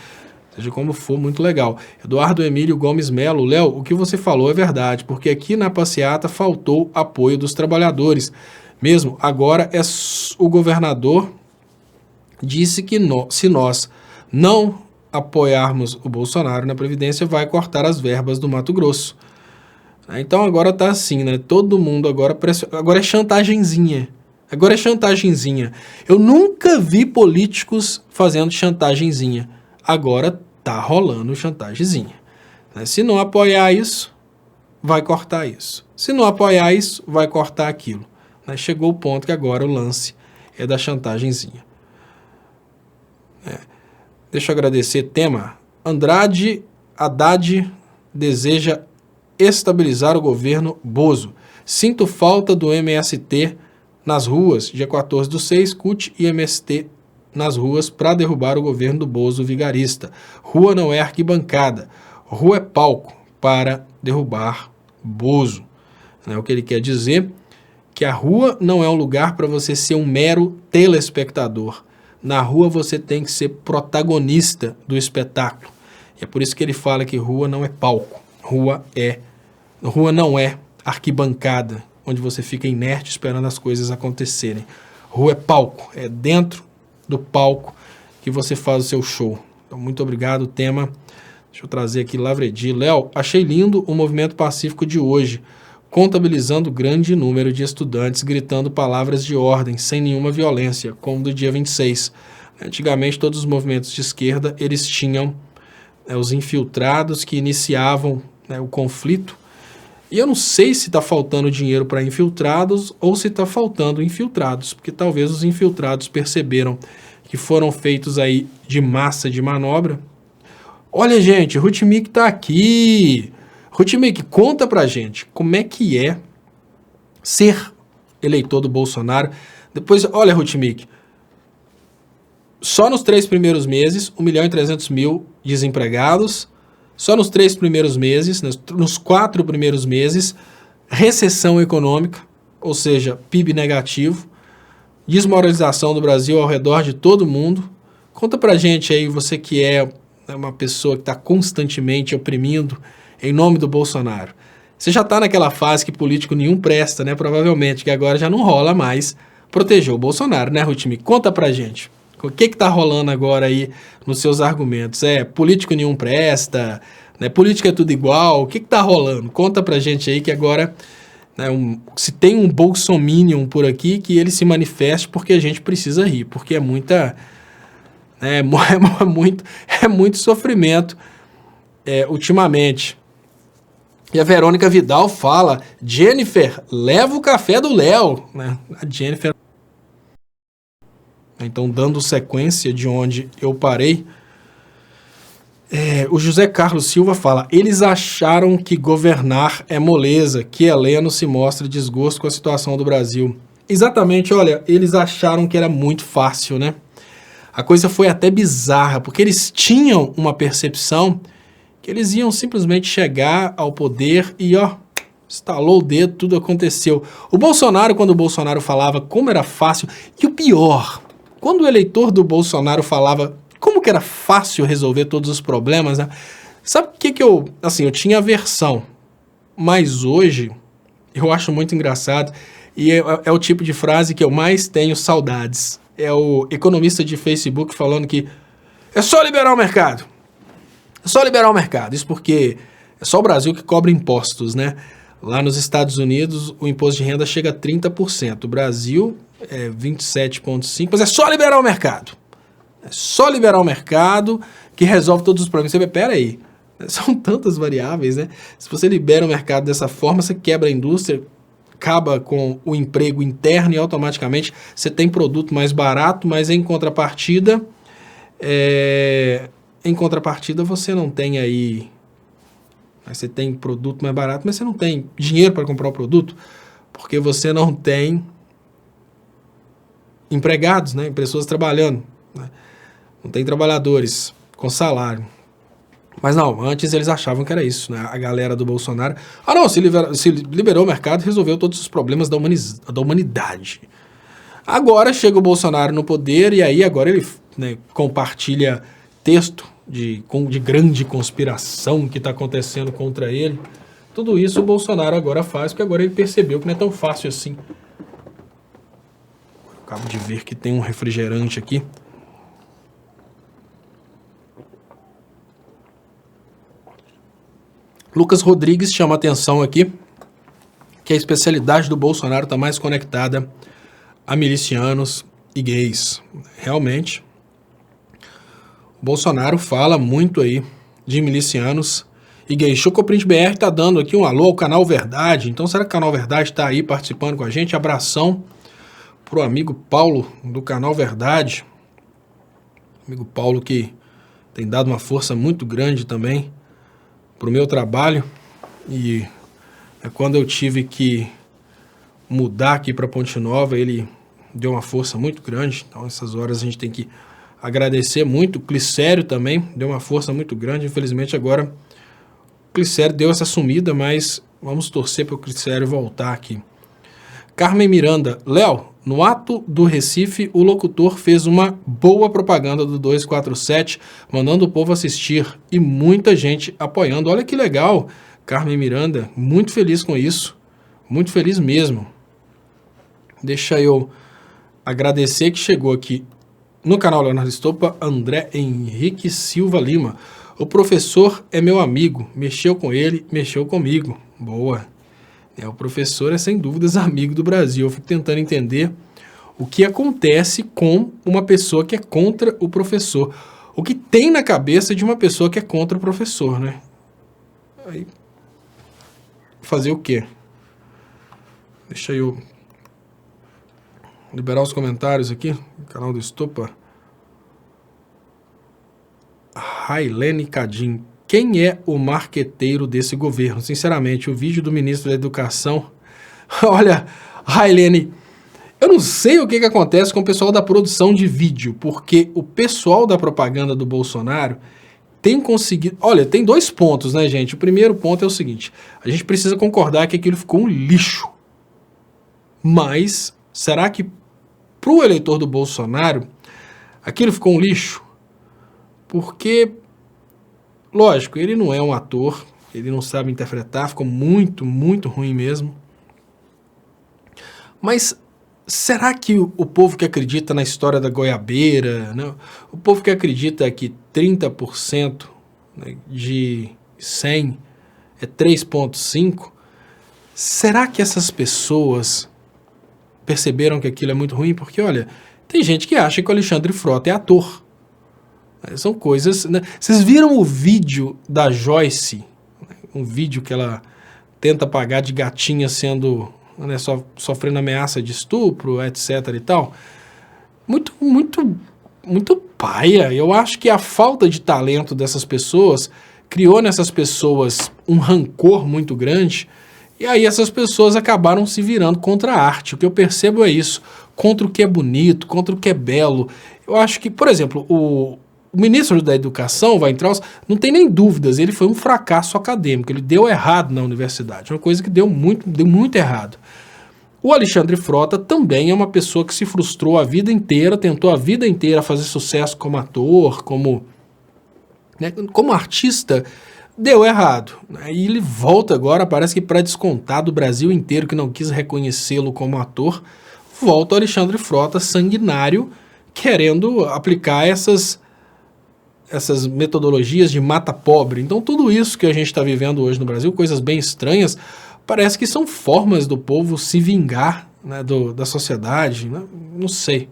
seja como for, muito legal. Eduardo Emílio Gomes Melo, Léo, o que você falou é verdade, porque aqui na passeata faltou apoio dos trabalhadores. Mesmo agora o governador disse que se nós não apoiarmos o Bolsonaro na Previdência, vai cortar as verbas do Mato Grosso. Então agora tá assim, né? Todo mundo agora é chantagenzinha. Agora é chantagenzinha. Eu nunca vi políticos fazendo chantagenzinha. Agora tá rolando chantagemzinha. Se não apoiar isso, vai cortar isso. Se não apoiar isso, vai cortar aquilo. Chegou o ponto que agora o lance é da chantagemzinha. Deixa eu agradecer. Tema: Andrade Haddad deseja estabilizar o governo Bozo. Sinto falta do MST nas ruas. Dia 14/6, CUT e MST nas ruas para derrubar o governo do Bozo vigarista. Rua não é arquibancada. Rua é palco para derrubar Bozo. É o que ele quer dizer, que a rua não é um lugar para você ser um mero telespectador. Na rua você tem que ser protagonista do espetáculo. E é por isso que ele fala que rua não é palco. Rua não é arquibancada, onde você fica inerte esperando as coisas acontecerem. Rua é palco, é dentro do palco que você faz o seu show. Então, muito obrigado, tema. Deixa eu trazer aqui Lavredi. Léo, achei lindo o movimento pacífico de hoje, contabilizando grande número de estudantes gritando palavras de ordem, sem nenhuma violência, como do dia 26. Antigamente, todos os movimentos de esquerda, eles tinham os infiltrados que iniciavam o conflito. E eu não sei se está faltando dinheiro para infiltrados ou se está faltando infiltrados, porque talvez os infiltrados perceberam que foram feitos aí de massa de manobra. Olha, gente, Rutmik está aqui. Rutmik, conta pra gente como é que é ser eleitor do Bolsonaro. Depois, olha, Rutmik, só nos 3 primeiros meses, 1.300.000 desempregados. Só nos 3 primeiros meses, nos 4 primeiros meses, recessão econômica, ou seja, PIB negativo, desmoralização do Brasil ao redor de todo mundo. Conta pra gente aí, você que é uma pessoa que está constantemente oprimindo em nome do Bolsonaro. Você já está naquela fase que político nenhum presta, né? Provavelmente, que agora já não rola mais proteger o Bolsonaro, né, Rutmik? Conta pra gente. O que está rolando agora aí nos seus argumentos? Político nenhum presta, né? Política é tudo igual, o que está rolando? Conta pra gente aí que agora, né, se tem um bolsominion por aqui, que ele se manifeste, porque a gente precisa rir, porque é muito sofrimento ultimamente. E a Verônica Vidal fala, Jennifer, leva o café do Léo, né? A Jennifer... Então, dando sequência de onde eu parei, o José Carlos Silva fala, eles acharam que governar é moleza, que Heleno se mostra desgosto com a situação do Brasil. Exatamente, olha, eles acharam que era muito fácil, né? A coisa foi até bizarra, porque eles tinham uma percepção que eles iam simplesmente chegar ao poder e, estalou o dedo, tudo aconteceu. O Bolsonaro, quando o Bolsonaro falava como era fácil, e o pior... Quando o eleitor do Bolsonaro falava como que era fácil resolver todos os problemas, né? Sabe o que eu tinha aversão, mas hoje eu acho muito engraçado e é o tipo de frase que eu mais tenho saudades. É o economista de Facebook falando que é só liberar o mercado. É só liberar o mercado. Isso porque é só o Brasil que cobra impostos, né? Lá nos Estados Unidos, o imposto de renda chega a 30%. O Brasil é 27,5%, mas é só liberar o mercado. É só liberar o mercado que resolve todos os problemas. Você vê, peraí, são tantas variáveis, né? Se você libera o mercado dessa forma, você quebra a indústria, acaba com o emprego interno e automaticamente você tem produto mais barato, mas em contrapartida você não tem aí... Você tem produto mais barato, mas você não tem dinheiro para comprar o produto, porque você não tem empregados, né? Pessoas trabalhando, né? Não tem trabalhadores com salário. Mas não, antes eles achavam que era isso, né? A galera do Bolsonaro... não, se liberou o mercado, resolveu todos os problemas da humanidade. Agora chega o Bolsonaro no poder e aí agora ele, né, compartilha texto de grande conspiração que está acontecendo contra ele. Tudo isso o Bolsonaro agora faz, porque agora ele percebeu que não é tão fácil assim. Acabo de ver que tem um refrigerante aqui. Lucas Rodrigues chama a atenção aqui que a especialidade do Bolsonaro está mais conectada a milicianos e gays. Realmente... Bolsonaro fala muito aí de milicianos e gays. Chocoprint BR tá dando aqui um alô ao Canal Verdade. Então, será que o Canal Verdade tá aí participando com a gente? Abração pro amigo Paulo do Canal Verdade. Amigo Paulo que tem dado uma força muito grande também para o meu trabalho. E quando eu tive que mudar aqui para Ponte Nova, ele deu uma força muito grande. Então, essas horas a gente tem que agradecer muito. O Clicério também deu uma força muito grande. Infelizmente, agora o Clicério deu essa sumida, mas vamos torcer para o Clicério voltar aqui. Carmen Miranda, Léo, no ato do Recife, o locutor fez uma boa propaganda do 247, mandando o povo assistir e muita gente apoiando. Olha que legal, Carmen Miranda, muito feliz com isso, muito feliz mesmo. Deixa eu agradecer que chegou aqui no canal Leonardo Estopa, André Henrique Silva Lima. O professor é meu amigo, mexeu com ele, mexeu comigo. Boa. O professor é sem dúvidas amigo do Brasil. Eu fico tentando entender o que acontece com uma pessoa que é contra o professor. O que tem na cabeça de uma pessoa que é contra o professor, né? Aí, fazer o quê? Deixa eu liberar os comentários aqui no canal do Estopa. Railene Cadim. Quem é o marqueteiro desse governo? Sinceramente, o vídeo do ministro da Educação... Olha, Railene, eu não sei o que acontece com o pessoal da produção de vídeo, porque o pessoal da propaganda do Bolsonaro tem conseguido... Olha, tem 2 pontos, né, gente? O primeiro ponto é o seguinte, a gente precisa concordar que aquilo ficou um lixo. Mas, será que para o eleitor do Bolsonaro, aquilo ficou um lixo? Porque... Lógico, ele não é um ator, ele não sabe interpretar, ficou muito, muito ruim mesmo. Mas será que o povo que acredita na história da goiabeira, né, o povo que acredita que 30%, né, de 100 é 3,5, será que essas pessoas perceberam que aquilo é muito ruim? Porque, olha, tem gente que acha que o Alexandre Frota é ator. São coisas... Né? Vocês viram o vídeo da Joyce? Um vídeo que ela tenta pagar de gatinha sendo... Né, sofrendo ameaça de estupro, etc e tal. Muito, muito, muito paia. Eu acho que a falta de talento dessas pessoas criou nessas pessoas um rancor muito grande, e aí essas pessoas acabaram se virando contra a arte. O que eu percebo é isso, contra o que é bonito, contra o que é belo. Eu acho que, por exemplo, o ministro da Educação, Weintraub, não tem nem dúvidas, ele foi um fracasso acadêmico, ele deu errado na universidade, uma coisa que deu muito errado. O Alexandre Frota também é uma pessoa que se frustrou a vida inteira, tentou a vida inteira fazer sucesso como ator, como artista, deu errado. E ele volta agora, parece que para descontar do Brasil inteiro que não quis reconhecê-lo como ator, volta o Alexandre Frota sanguinário, querendo aplicar essas metodologias de mata pobre. Então tudo isso que a gente está vivendo hoje no Brasil, coisas bem estranhas, parece que são formas do povo se vingar, né, da sociedade, né? Não sei.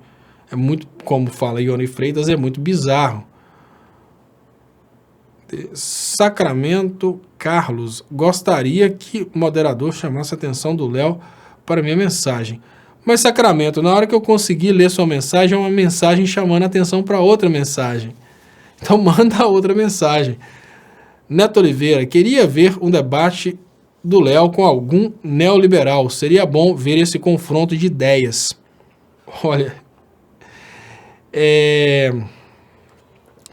É muito, como fala Ione Freitas, é muito bizarro. Sacramento Carlos, gostaria que o moderador chamasse a atenção do Léo para minha mensagem. Mas Sacramento, na hora que eu conseguir ler sua mensagem, é uma mensagem chamando a atenção para outra mensagem. Então manda outra mensagem. Neto Oliveira, queria ver um debate do Léo com algum neoliberal. Seria bom ver esse confronto de ideias. Olha,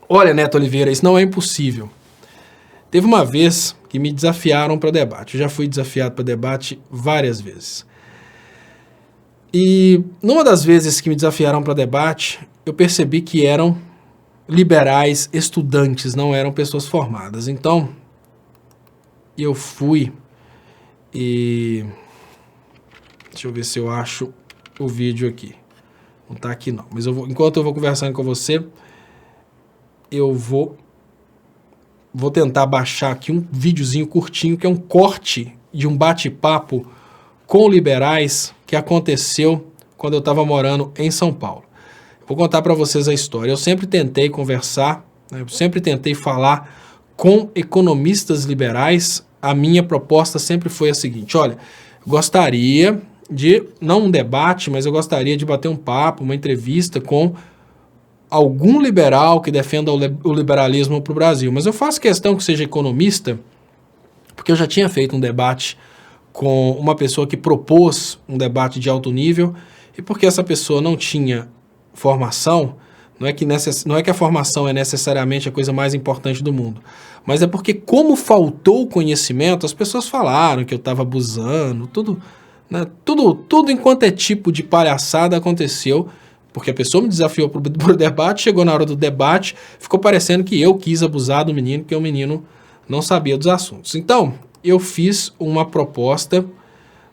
Olha, Neto Oliveira, isso não é impossível. Teve uma vez que me desafiaram para debate. Eu já fui desafiado para debate várias vezes. E numa das vezes que me desafiaram para debate, eu percebi que eram liberais estudantes, não eram pessoas formadas. Então, eu fui e... Deixa eu ver se eu acho o vídeo aqui. Não tá aqui não, mas enquanto eu vou conversando com você, eu vou tentar baixar aqui um videozinho curtinho, que é um corte de um bate-papo com liberais que aconteceu quando eu estava morando em São Paulo. Vou contar para vocês a história. Eu sempre tentei conversar, né, eu sempre tentei falar com economistas liberais. A minha proposta sempre foi a seguinte: olha, eu gostaria de, não um debate, mas eu gostaria de bater um papo, uma entrevista com algum liberal que defenda o liberalismo para o Brasil, mas eu faço questão que seja economista, porque eu já tinha feito um debate com uma pessoa que propôs um debate de alto nível, e porque essa pessoa não tinha formação, não é que a formação é necessariamente a coisa mais importante do mundo, mas é porque como faltou conhecimento, as pessoas falaram que eu estava abusando, tudo, né, tudo enquanto é tipo de palhaçada aconteceu, porque a pessoa me desafiou para o debate, chegou na hora do debate, ficou parecendo que eu quis abusar do menino, porque o menino não sabia dos assuntos. Então, eu fiz uma proposta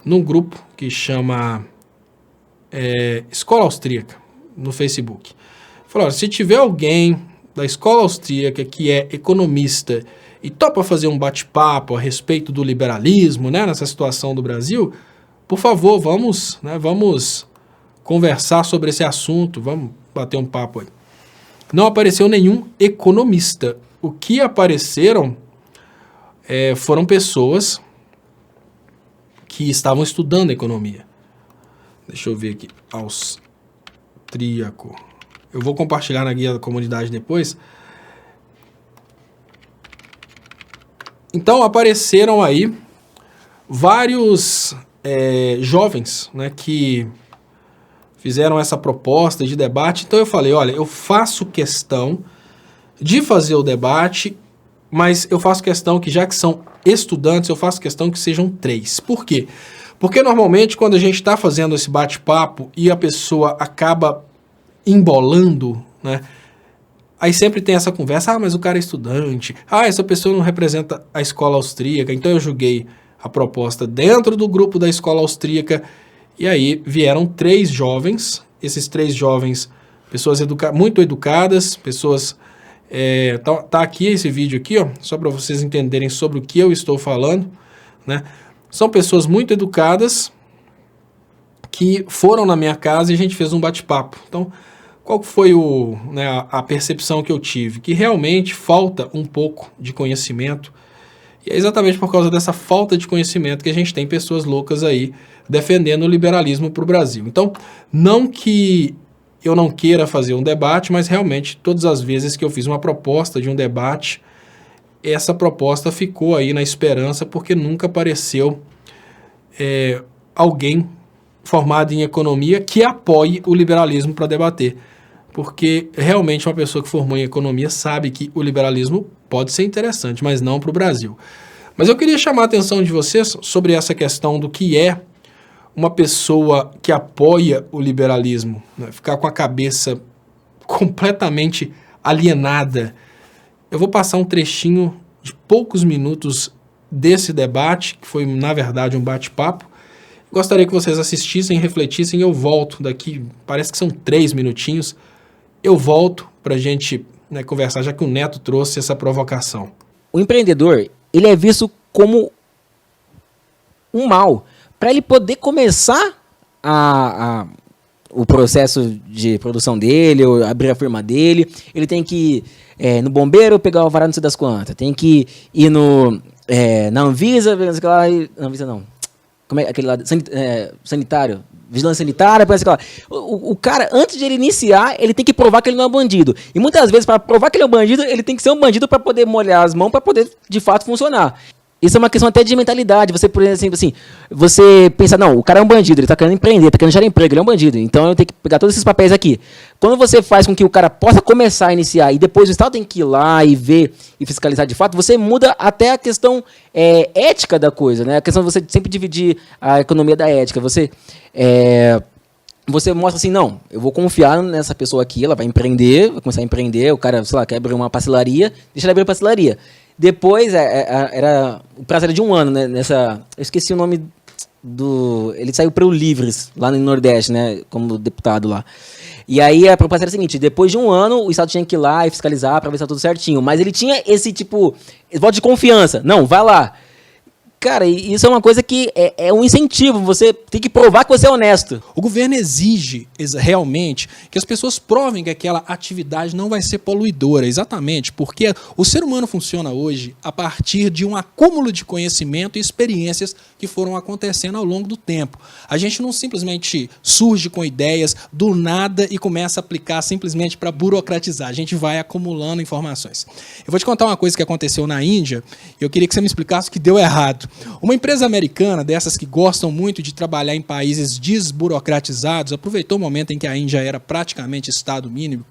num grupo que chama Escola Austríaca, no Facebook. Falei, olha, se tiver alguém da Escola Austríaca que é economista e topa fazer um bate-papo a respeito do liberalismo, né, nessa situação do Brasil, por favor, vamos conversar sobre esse assunto, vamos bater um papo aí. Não apareceu nenhum economista. O que apareceram foram pessoas que estavam estudando economia. Deixa eu ver aqui. Austríaco. Eu vou compartilhar na guia da comunidade depois. Então apareceram aí vários jovens, né, que fizeram essa proposta de debate. Então eu falei, olha, eu faço questão de fazer o debate, mas eu faço questão que, já que são estudantes, eu faço questão que sejam 3. Por quê? Porque normalmente quando a gente está fazendo esse bate-papo e a pessoa acaba embolando, né, aí sempre tem essa conversa, mas o cara é estudante, essa pessoa não representa a escola austríaca, então eu joguei a proposta dentro do grupo da escola austríaca, e aí vieram 3 jovens, esses 3 jovens, pessoas muito educadas, pessoas... tá aqui esse vídeo aqui, ó, só para vocês entenderem sobre o que eu estou falando, né? São pessoas muito educadas que foram na minha casa e a gente fez um bate-papo. Então, qual foi a percepção que eu tive? Que realmente falta um pouco de conhecimento, e é exatamente por causa dessa falta de conhecimento que a gente tem pessoas loucas aí defendendo o liberalismo para o Brasil. Então, não que eu não queira fazer um debate, mas realmente todas as vezes que eu fiz uma proposta de um debate, essa proposta ficou aí na esperança, porque nunca apareceu alguém formado em economia que apoie o liberalismo para debater. Porque realmente uma pessoa que formou em economia sabe que o liberalismo pode ser interessante, mas não para o Brasil. Mas eu queria chamar a atenção de vocês sobre essa questão do que é uma pessoa que apoia o liberalismo, né? Ficar com a cabeça completamente alienada. Eu vou passar um trechinho de poucos minutos desse debate, que foi, na verdade, um bate-papo. Gostaria que vocês assistissem, refletissem, eu volto daqui, parece que são 3 minutinhos, eu volto para a gente, né, conversar, já que o Neto trouxe essa provocação. O empreendedor, ele é visto como um mal. Para ele poder começar o processo de produção dele, ou abrir a firma dele, ele tem que ir no bombeiro, pegar o alvará não sei das quantas, tem que ir na Anvisa, na Anvisa não, como é aquele lá, sanitário, vigilância sanitária, parece que lá. O cara, antes de ele iniciar, ele tem que provar que ele não é bandido. E muitas vezes, para provar que ele é um bandido, ele tem que ser um bandido para poder molhar as mãos, para poder, de fato, funcionar. Isso é uma questão até de mentalidade. Você, por exemplo, assim, você pensa, não, o cara é um bandido, ele está querendo empreender, está querendo gerar emprego, ele é um bandido. Então eu tenho que pegar todos esses papéis aqui. Quando você faz com que o cara possa começar a iniciar e depois o Estado tem que ir lá e ver e fiscalizar de fato, você muda até a questão ética da coisa, né? A questão de você sempre dividir a economia da ética. Você mostra assim, não, eu vou confiar nessa pessoa aqui, ela vai empreender, vai começar a empreender, o cara, sei lá, quer abrir uma pastelaria, deixa ele abrir a pastelaria. Depois, o prazo era de 1 ano, né? Eu esqueci o nome ele saiu para o Livres, lá no Nordeste, né? Como deputado lá. E aí a proposta era a seguinte, depois de 1 ano, o Estado tinha que ir lá e fiscalizar para ver se tá tudo certinho. Mas ele tinha esse voto de confiança. Não, vai lá. cara, isso é uma coisa que é um incentivo. Você tem que provar que você é honesto. O governo exige realmente que as pessoas provem que aquela atividade não vai ser poluidora, exatamente porque o ser humano funciona hoje a partir de um acúmulo de conhecimento e experiências que foram acontecendo ao longo do tempo. A gente não simplesmente surge com ideias do nada e começa a aplicar simplesmente para burocratizar. A gente vai acumulando informações. Eu vou te contar uma coisa que aconteceu na Índia, e eu queria que você me explicasse o que deu errado. Uma empresa americana, dessas que gostam muito de trabalhar em países desburocratizados, aproveitou o momento em que a Índia era praticamente Estado mínimo,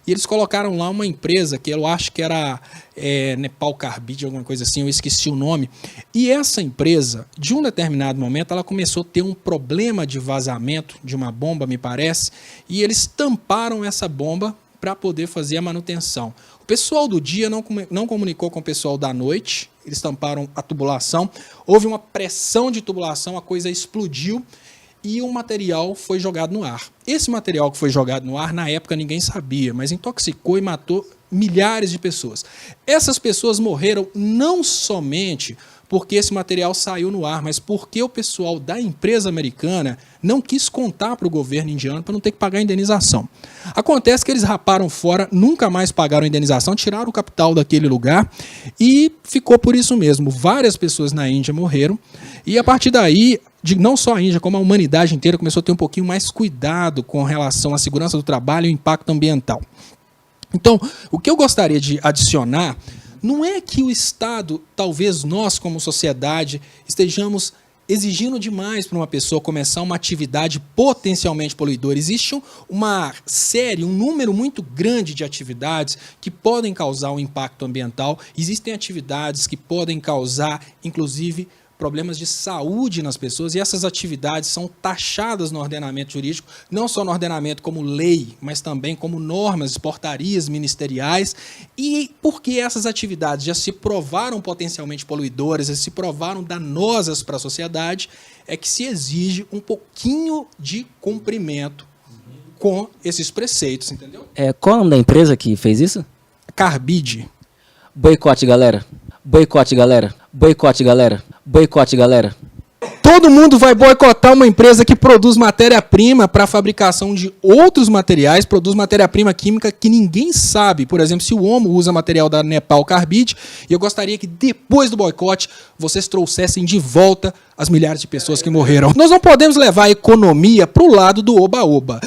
e eles colocaram lá uma empresa que eu acho que era Nepal Carbide, alguma coisa assim, eu esqueci o nome. E essa empresa, de um determinado momento, ela começou a ter um problema de vazamento de uma bomba, me parece, e eles tamparam essa bomba para poder fazer a manutenção. O pessoal do dia não comunicou com o pessoal da noite, eles tamparam a tubulação, houve uma pressão de tubulação, a coisa explodiu e o material foi jogado no ar. Esse material que foi jogado no ar, na época ninguém sabia, mas intoxicou e matou milhares de pessoas. Essas pessoas morreram não somente porque esse material saiu no ar, mas porque o pessoal da empresa americana não quis contar para o governo indiano para não ter que pagar a indenização. Acontece que eles raparam fora, nunca mais pagaram a indenização, tiraram o capital daquele lugar e ficou por isso mesmo. Várias pessoas na Índia morreram e a partir daí, não só a Índia, como a humanidade inteira começou a ter um pouquinho mais cuidado com relação à segurança do trabalho e o impacto ambiental. Então, o que eu gostaria de adicionar não é que o Estado, talvez nós como sociedade, estejamos exigindo demais para uma pessoa começar uma atividade potencialmente poluidora. Existe uma série, um número muito grande de atividades que podem causar um impacto ambiental. Existem atividades que podem causar, inclusive, problemas de saúde nas pessoas, e essas atividades são taxadas no ordenamento jurídico, não só no ordenamento como lei, mas também como normas, portarias ministeriais, e porque essas atividades já se provaram potencialmente poluidoras, já se provaram danosas para a sociedade, é que se exige um pouquinho de cumprimento com esses preceitos, entendeu? Qual é o nome da empresa que fez isso? Carbide. Boicote, galera. Boicote, galera. Boicote, galera. Boicote, galera. Todo mundo vai boicotar uma empresa que produz matéria-prima para a fabricação de outros materiais, produz matéria-prima química que ninguém sabe. Por exemplo, se o Omo usa material da Nepal Carbide, e eu gostaria que depois do boicote vocês trouxessem de volta as milhares de pessoas que morreram. Nós não podemos levar a economia para o lado do oba-oba.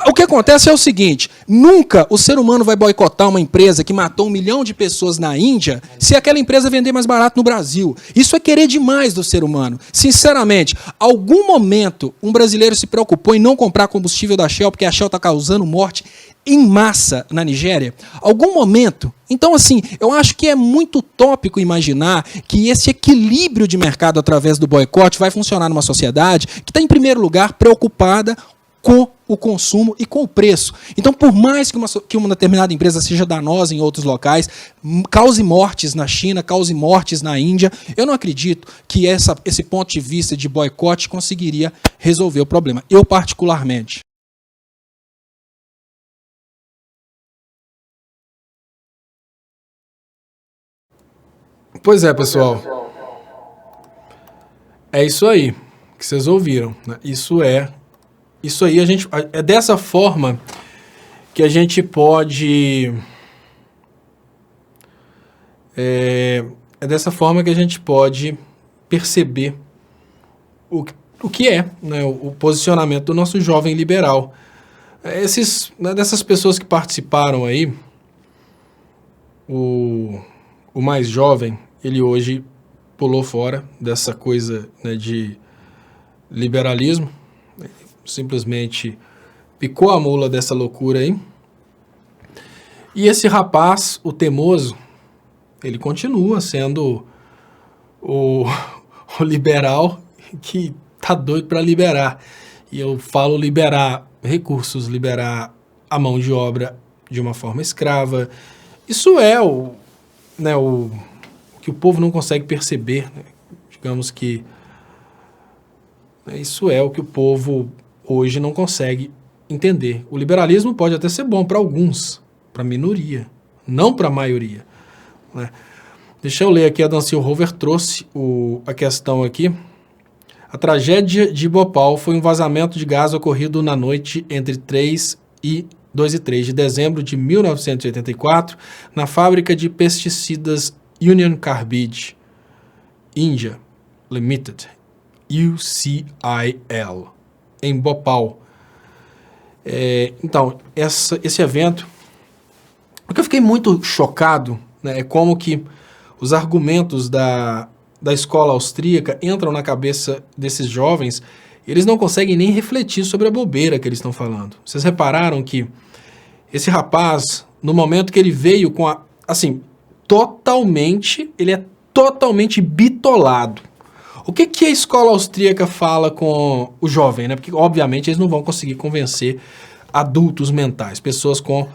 O que acontece é o seguinte, nunca o ser humano vai boicotar uma empresa que matou 1 milhão de pessoas na Índia se aquela empresa vender mais barato no Brasil. Isso é querer demais do ser humano. Sinceramente, algum momento um brasileiro se preocupou em não comprar combustível da Shell porque a Shell está causando morte em massa na Nigéria? Algum momento? Então, assim, eu acho que é muito utópico imaginar que esse equilíbrio de mercado através do boicote vai funcionar numa sociedade que está, em primeiro lugar, preocupada com o consumo e com o preço. Então, por mais que uma determinada empresa seja danosa em outros locais, cause mortes na China, cause mortes na Índia, eu não acredito que esse ponto de vista de boicote conseguiria resolver o problema. Eu, particularmente. Pois é, pessoal. É isso aí que vocês ouviram, né? Isso aí é dessa forma que a gente pode é dessa forma que a gente pode perceber o que é, né, o posicionamento do nosso jovem liberal. Dessas pessoas que participaram aí, o mais jovem, ele hoje pulou fora dessa coisa, né, de liberalismo, simplesmente picou a mula dessa loucura aí. E esse rapaz, o teimoso, ele continua sendo o liberal que tá doido para liberar. E eu falo liberar recursos, liberar a mão de obra de uma forma escrava. Isso é o que o povo não consegue perceber, né? Digamos que isso é o que o povo hoje não consegue entender. O liberalismo pode até ser bom para alguns, para a minoria, não para a maioria, né? Deixa eu ler aqui, a Dancil Rover trouxe a questão aqui. A tragédia de Bhopal foi um vazamento de gás ocorrido na noite entre 2 e 3 de dezembro de 1984 na fábrica de pesticidas Union Carbide India Limited, UCIL, em Bhopal. Então, esse evento, o que eu fiquei muito chocado, né, é como que os argumentos da escola austríaca entram na cabeça desses jovens, e eles não conseguem nem refletir sobre a bobeira que eles estão falando. Vocês repararam que esse rapaz, no momento que ele veio com ele é totalmente bitolado. O que a escola austríaca fala com o jovem, né? Porque, obviamente, eles não vão conseguir convencer adultos mentais, pessoas com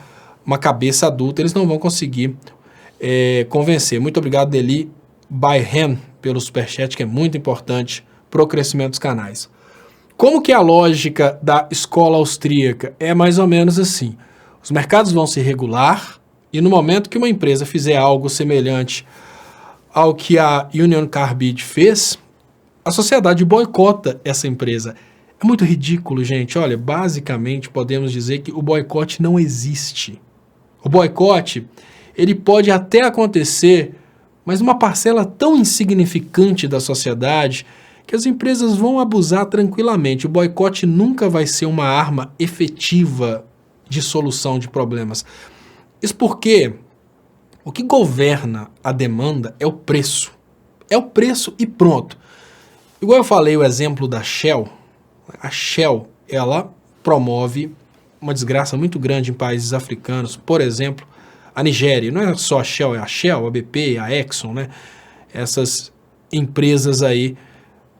uma cabeça adulta, eles não vão conseguir convencer. Muito obrigado, Deli Bayhen, pelo superchat, que é muito importante para o crescimento dos canais. Como que é a lógica da escola austríaca? É mais ou menos assim. Os mercados vão se regular e no momento que uma empresa fizer algo semelhante ao que a Union Carbide fez, a sociedade boicota essa empresa. É muito ridículo, gente. Olha, basicamente podemos dizer que o boicote não existe. O boicote, ele pode até acontecer, mas uma parcela tão insignificante da sociedade que as empresas vão abusar tranquilamente. O boicote nunca vai ser uma arma efetiva de solução de problemas. Isso porque o que governa a demanda é o preço. É o preço e pronto. Igual eu falei o exemplo da Shell, a Shell, ela promove uma desgraça muito grande em países africanos, por exemplo, a Nigéria. Não é só a Shell, é a Shell, a BP, a Exxon, né? Essas empresas aí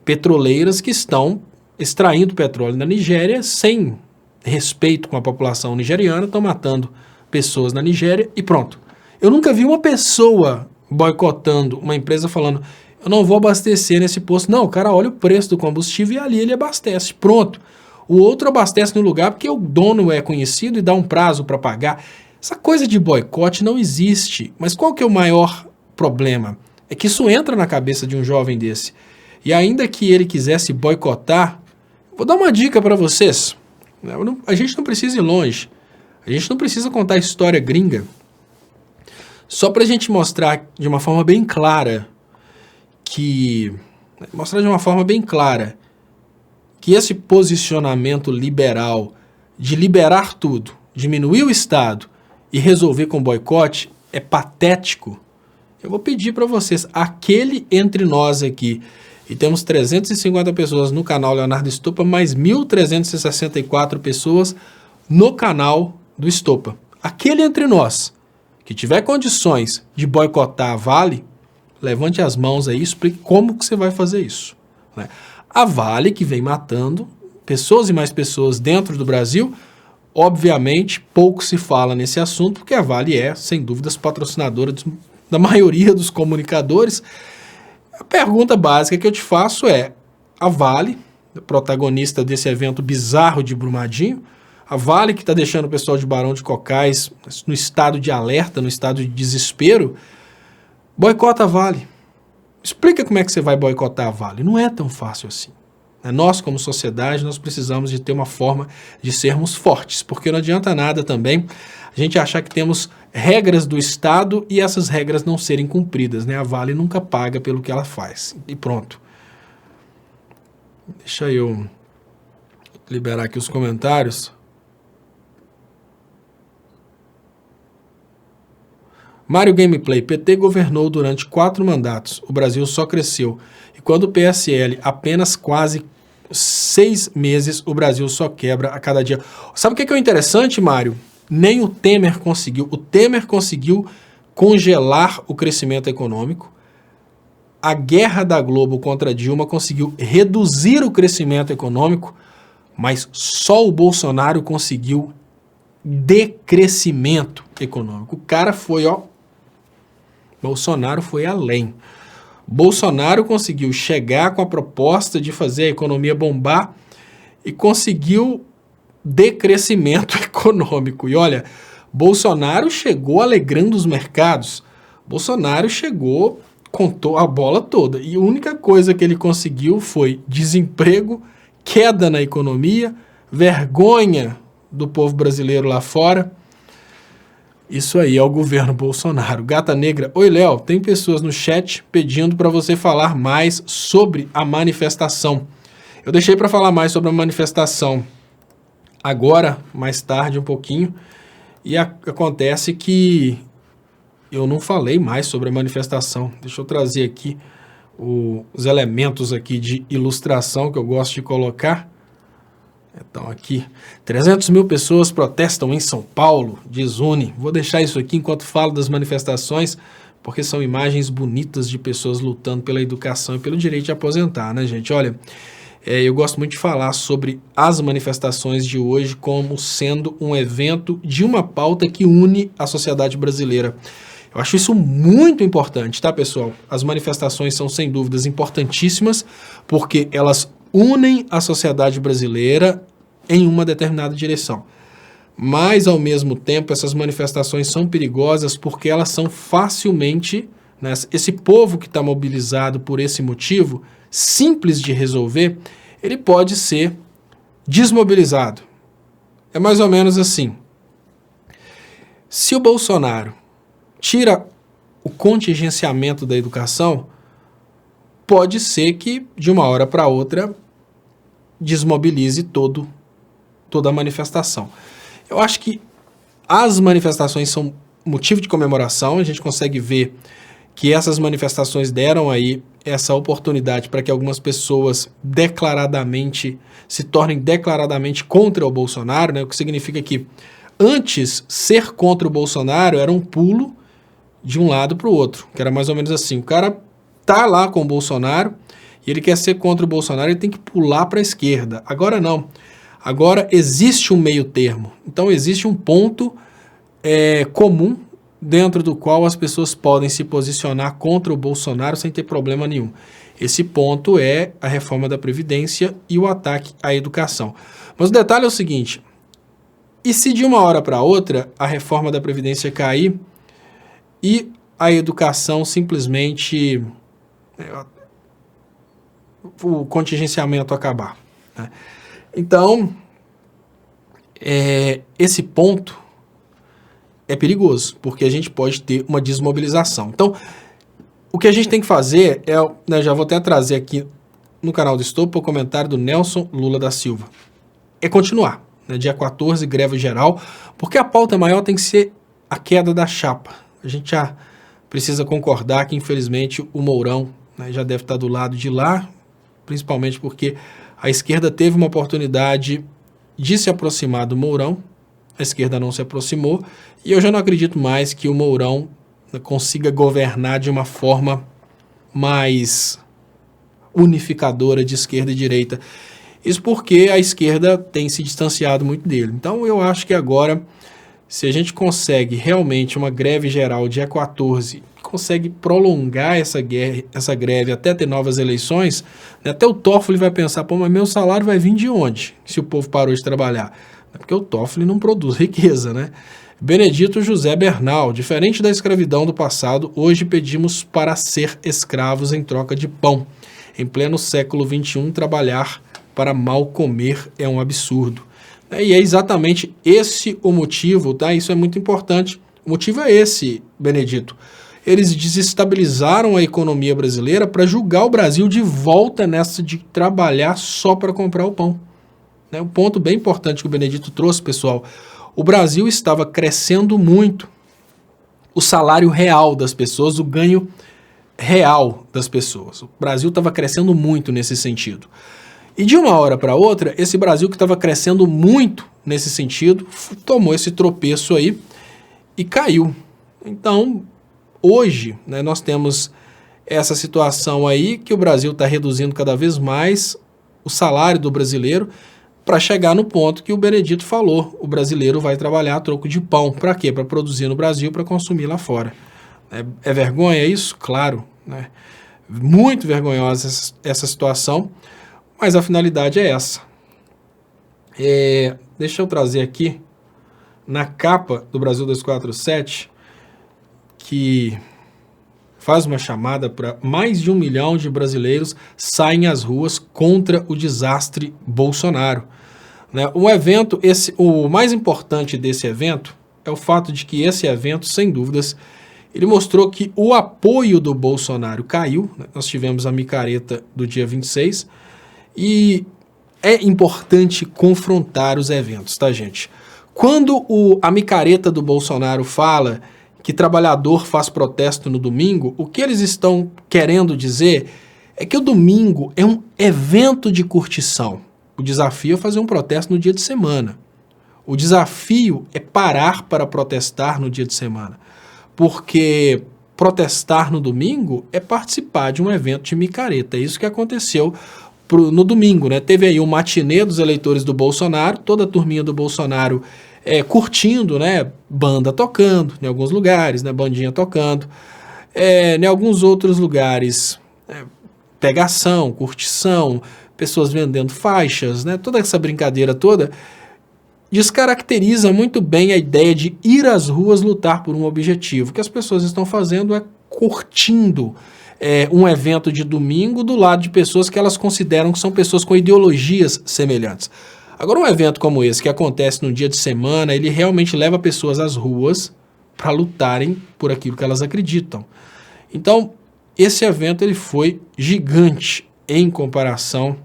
petroleiras que estão extraindo petróleo na Nigéria sem respeito com a população nigeriana, estão matando pessoas na Nigéria e pronto. Eu nunca vi uma pessoa boicotando uma empresa falando: eu não vou abastecer nesse posto. Não, o cara olha o preço do combustível e ali ele abastece. Pronto. O outro abastece no lugar porque o dono é conhecido e dá um prazo para pagar. Essa coisa de boicote não existe. Mas qual que é o maior problema? É que isso entra na cabeça de um jovem desse. E ainda que ele quisesse boicotar, vou dar uma dica para vocês. A gente não precisa ir longe. A gente não precisa contar história gringa. Só para a gente mostrar de uma forma bem clara que esse posicionamento liberal de liberar tudo, diminuir o Estado e resolver com boicote é patético. Eu vou pedir para vocês, aquele entre nós aqui, e temos 350 pessoas no canal Leonardo Estopa, mais 1.364 pessoas no canal do Estopa. Aquele entre nós que tiver condições de boicotar a Vale, levante as mãos aí e explique como que você vai fazer isso, né? A Vale, que vem matando pessoas e mais pessoas dentro do Brasil, obviamente pouco se fala nesse assunto, porque a Vale é, sem dúvidas, patrocinadora da maioria dos comunicadores. A pergunta básica que eu te faço é: a Vale, protagonista desse evento bizarro de Brumadinho, a Vale que está deixando o pessoal de Barão de Cocais no estado de alerta, no estado de desespero, boicota a Vale. Explica como é que você vai boicotar a Vale. Não é tão fácil assim. Nós, como sociedade, nós precisamos de ter uma forma de sermos fortes, porque não adianta nada também a gente achar que temos regras do Estado e essas regras não serem cumpridas, né? A Vale nunca paga pelo que ela faz. E pronto. Deixa eu liberar aqui os comentários. Mário Gameplay, PT governou durante 4 mandatos, o Brasil só cresceu. E quando o PSL apenas quase 6 meses, o Brasil só quebra a cada dia. Sabe o que é o interessante, Mário? Nem o Temer conseguiu. O Temer conseguiu congelar o crescimento econômico. A guerra da Globo contra Dilma conseguiu reduzir o crescimento econômico, mas só o Bolsonaro conseguiu decrescimento econômico. O cara foi, Bolsonaro foi além. Bolsonaro conseguiu chegar com a proposta de fazer a economia bombar e conseguiu decrescimento econômico. E olha, Bolsonaro chegou alegrando os mercados. Bolsonaro chegou, contou a bola toda. E a única coisa que ele conseguiu foi desemprego, queda na economia, vergonha do povo brasileiro lá fora. Isso aí é o governo Bolsonaro. Gata Negra, oi Léo, tem pessoas no chat pedindo para você falar mais sobre a manifestação. Eu deixei para falar mais sobre a manifestação agora, mais tarde um pouquinho, e acontece que eu não falei mais sobre a manifestação. Deixa eu trazer aqui os elementos aqui de ilustração que eu gosto de colocar. Então aqui, 300 mil pessoas protestam em São Paulo, diz Uni. Vou deixar isso aqui enquanto falo das manifestações, porque são imagens bonitas de pessoas lutando pela educação e pelo direito de aposentar, né, gente? Olha, eu gosto muito de falar sobre as manifestações de hoje como sendo um evento de uma pauta que une a sociedade brasileira. Eu acho isso muito importante, tá, pessoal? As manifestações são, sem dúvidas, importantíssimas, porque elas unem a sociedade brasileira em uma determinada direção. Mas, ao mesmo tempo, essas manifestações são perigosas porque elas são facilmente, né, esse povo que está mobilizado por esse motivo, simples de resolver, ele pode ser desmobilizado. É mais ou menos assim. Se o Bolsonaro tira o contingenciamento da educação, pode ser que, de uma hora para outra, desmobilize toda a manifestação. Eu acho que as manifestações são motivo de comemoração, a gente consegue ver que essas manifestações deram aí essa oportunidade para que algumas pessoas se tornem declaradamente contra o Bolsonaro, né? O que significa que antes ser contra o Bolsonaro era um pulo de um lado para o outro, que era mais ou menos assim, o cara tá lá com o Bolsonaro e ele quer ser contra o Bolsonaro, ele tem que pular para a esquerda. Agora não. Agora existe um meio termo. Então existe um ponto comum dentro do qual as pessoas podem se posicionar contra o Bolsonaro sem ter problema nenhum. Esse ponto é a reforma da Previdência e o ataque à educação. Mas o detalhe é o seguinte, e se de uma hora para outra a reforma da Previdência cair e a educação simplesmente o contingenciamento acabar, né? Então, esse ponto é perigoso, porque a gente pode ter uma desmobilização. Então, o que a gente tem que fazer já vou até trazer aqui no canal do Estopa o comentário do Nelson Lula da Silva, é continuar, né, dia 14, greve geral, porque a pauta maior tem que ser a queda da chapa. A gente já precisa concordar que, infelizmente, o Mourão, né, já deve estar do lado de lá, principalmente porque a esquerda teve uma oportunidade de se aproximar do Mourão, a esquerda não se aproximou, e eu já não acredito mais que o Mourão consiga governar de uma forma mais unificadora de esquerda e direita. Isso porque a esquerda tem se distanciado muito dele. Então eu acho que agora, se a gente consegue realmente uma greve geral dia 14, consegue prolongar essa greve até ter novas eleições, né, até o Toffoli vai pensar, pô, mas meu salário vai vir de onde, se o povo parou de trabalhar? Porque o Toffoli não produz riqueza, né? Benedito José Bernal, diferente da escravidão do passado, hoje pedimos para ser escravos em troca de pão. Em pleno século XXI, trabalhar para mal comer é um absurdo. E é exatamente esse o motivo, tá? Isso é muito importante. O motivo é esse, Benedito. Eles desestabilizaram a economia brasileira para julgar o Brasil de volta nessa de trabalhar só para comprar o pão. Um ponto bem importante que o Benedito trouxe, pessoal. O Brasil estava crescendo muito. O salário real das pessoas, o ganho real das pessoas. O Brasil estava crescendo muito nesse sentido. E de uma hora para outra, esse Brasil que estava crescendo muito nesse sentido, tomou esse tropeço aí e caiu. Então, hoje, né, nós temos essa situação aí que o Brasil está reduzindo cada vez mais o salário do brasileiro para chegar no ponto que o Benedito falou. O brasileiro vai trabalhar a troco de pão. Para quê? Para produzir no Brasil, para consumir lá fora. É vergonha isso? Claro, né? Muito vergonhosa essa situação, mas a finalidade é essa. Deixa eu trazer aqui, na capa do Brasil 247, que faz uma chamada para mais de 1 milhão de brasileiros saem às ruas contra o desastre Bolsonaro. Né? O mais importante desse evento é o fato de que esse evento, sem dúvidas, ele mostrou que o apoio do Bolsonaro caiu. Né? Nós tivemos a micareta do dia 26 e é importante confrontar os eventos, tá, gente? Quando a micareta do Bolsonaro fala que trabalhador faz protesto no domingo, o que eles estão querendo dizer é que o domingo é um evento de curtição. O desafio é fazer um protesto no dia de semana. O desafio é parar para protestar no dia de semana. Porque protestar no domingo é participar de um evento de micareta. É isso que aconteceu no domingo, né? Teve aí o matinê dos eleitores do Bolsonaro, toda a turminha do Bolsonaro curtindo, né? Banda tocando em alguns lugares, né? Bandinha tocando. Em alguns outros lugares, pegação, curtição, pessoas vendendo faixas, né? Toda essa brincadeira toda descaracteriza muito bem a ideia de ir às ruas lutar por um objetivo. O que as pessoas estão fazendo é curtindo um evento de domingo do lado de pessoas que elas consideram que são pessoas com ideologias semelhantes. Agora, um evento como esse, que acontece no dia de semana, ele realmente leva pessoas às ruas para lutarem por aquilo que elas acreditam. Então, esse evento ele foi gigante em comparação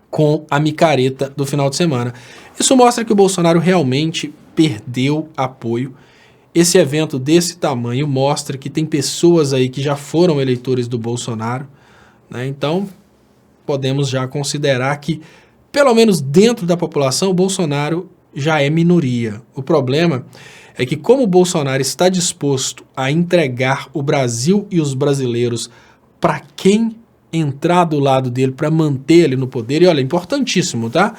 com a micareta do final de semana. Isso mostra que o Bolsonaro realmente perdeu apoio. Esse evento desse tamanho mostra que tem pessoas aí que já foram eleitores do Bolsonaro, né? Então, podemos já considerar que, pelo menos dentro da população, o Bolsonaro já é minoria. O problema é que, como o Bolsonaro está disposto a entregar o Brasil e os brasileiros para quem entrar do lado dele, para manter ele no poder, e olha, importantíssimo, tá?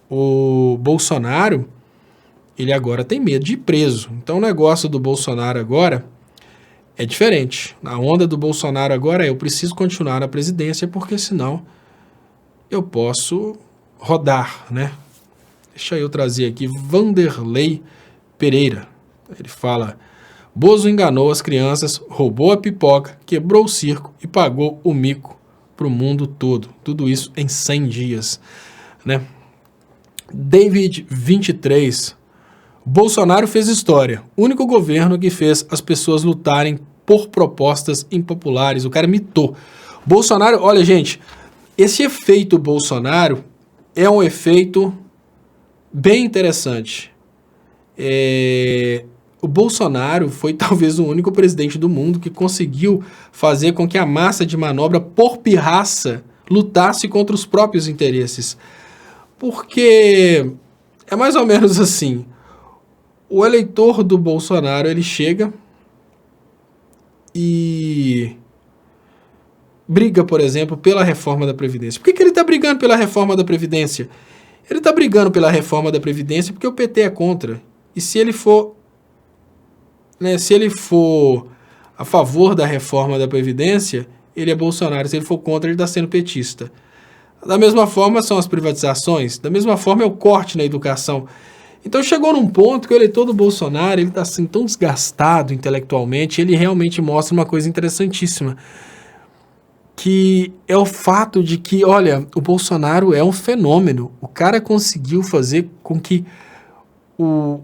O Bolsonaro, ele agora tem medo de ir preso. Então o negócio do Bolsonaro agora é diferente. A onda do Bolsonaro agora eu preciso continuar na presidência porque senão eu posso rodar, né? Deixa eu trazer aqui Vanderlei Pereira. Ele fala: Bozo enganou as crianças, roubou a pipoca, quebrou o circo e pagou o mico para o mundo todo. Tudo isso em 100 dias, né? David 23. Bolsonaro fez história. Único governo que fez as pessoas lutarem por propostas impopulares. O cara mitou. Bolsonaro, olha, gente, esse efeito Bolsonaro é um efeito bem interessante. O Bolsonaro foi talvez o único presidente do mundo que conseguiu fazer com que a massa de manobra por pirraça lutasse contra os próprios interesses. Porque é mais ou menos assim. O eleitor do Bolsonaro, ele chega e briga, por exemplo, pela reforma da Previdência. Por que ele está brigando pela reforma da Previdência? Ele está brigando pela reforma da Previdência porque o PT é contra. E se ele for, a favor da reforma da Previdência, ele é Bolsonaro. Se ele for contra, ele está sendo petista. Da mesma forma são as privatizações, da mesma forma é o corte na educação. Então chegou num ponto que o eleitor do Bolsonaro, ele está assim, tão desgastado intelectualmente, ele realmente mostra uma coisa interessantíssima, que é o fato de que, olha, o Bolsonaro é um fenômeno. O cara conseguiu fazer com que o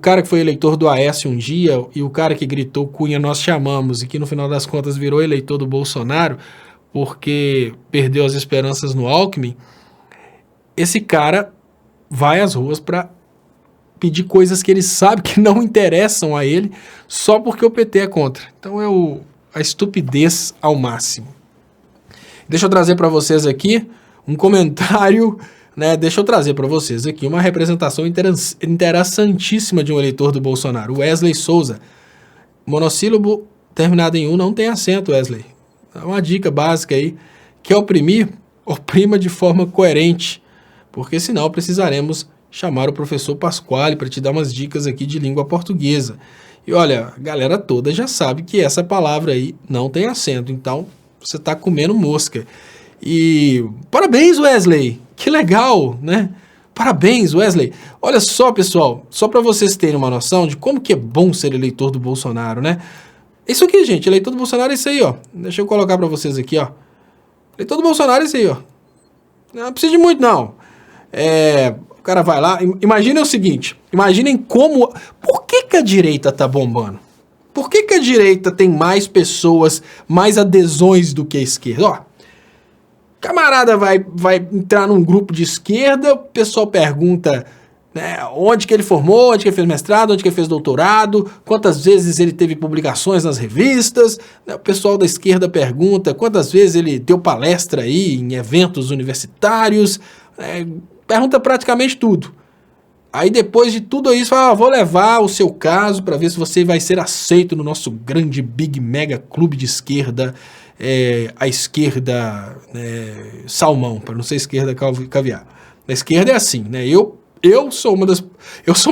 cara que foi eleitor do Aécio um dia e o cara que gritou Cunha nós chamamos e que no final das contas virou eleitor do Bolsonaro porque perdeu as esperanças no Alckmin, esse cara vai às ruas para pedir coisas que ele sabe que não interessam a ele só porque o PT é contra. Então é a estupidez ao máximo. Deixa eu trazer para vocês aqui um comentário, né? Deixa eu trazer para vocês aqui uma representação interessantíssima de um eleitor do Bolsonaro. Wesley Souza. Monossílabo terminado em U não tem acento, Wesley. É uma dica básica aí. Quer oprimir? Oprima de forma coerente, porque senão precisaremos chamar o professor Pasquale para te dar umas dicas aqui de língua portuguesa. E olha, a galera toda já sabe que essa palavra aí não tem acento, então você está comendo mosca. E parabéns, Wesley, que legal, né? Parabéns, Wesley. Olha só, pessoal, só para vocês terem uma noção de como que é bom ser eleitor do Bolsonaro, né? Isso aqui, gente, eleitor do Bolsonaro é isso aí, ó. Deixa eu colocar para vocês aqui, ó. Eleitor do Bolsonaro é isso aí, ó. Não precisa de muito, não. O cara vai lá, imaginem o seguinte, imaginem como... Por que a direita tá bombando? Por que a direita tem mais pessoas, mais adesões do que a esquerda? Ó, camarada vai entrar num grupo de esquerda, o pessoal pergunta, né, onde que ele formou, onde que ele fez mestrado, onde que ele fez doutorado, quantas vezes ele teve publicações nas revistas, né, o pessoal da esquerda pergunta quantas vezes ele deu palestra aí em eventos universitários, pergunta praticamente tudo. Aí depois de tudo isso, fala, vou levar o seu caso para ver se você vai ser aceito no nosso grande, big, mega clube de esquerda, a esquerda salmão, para não ser esquerda caviar. A esquerda é assim, né? Eu sou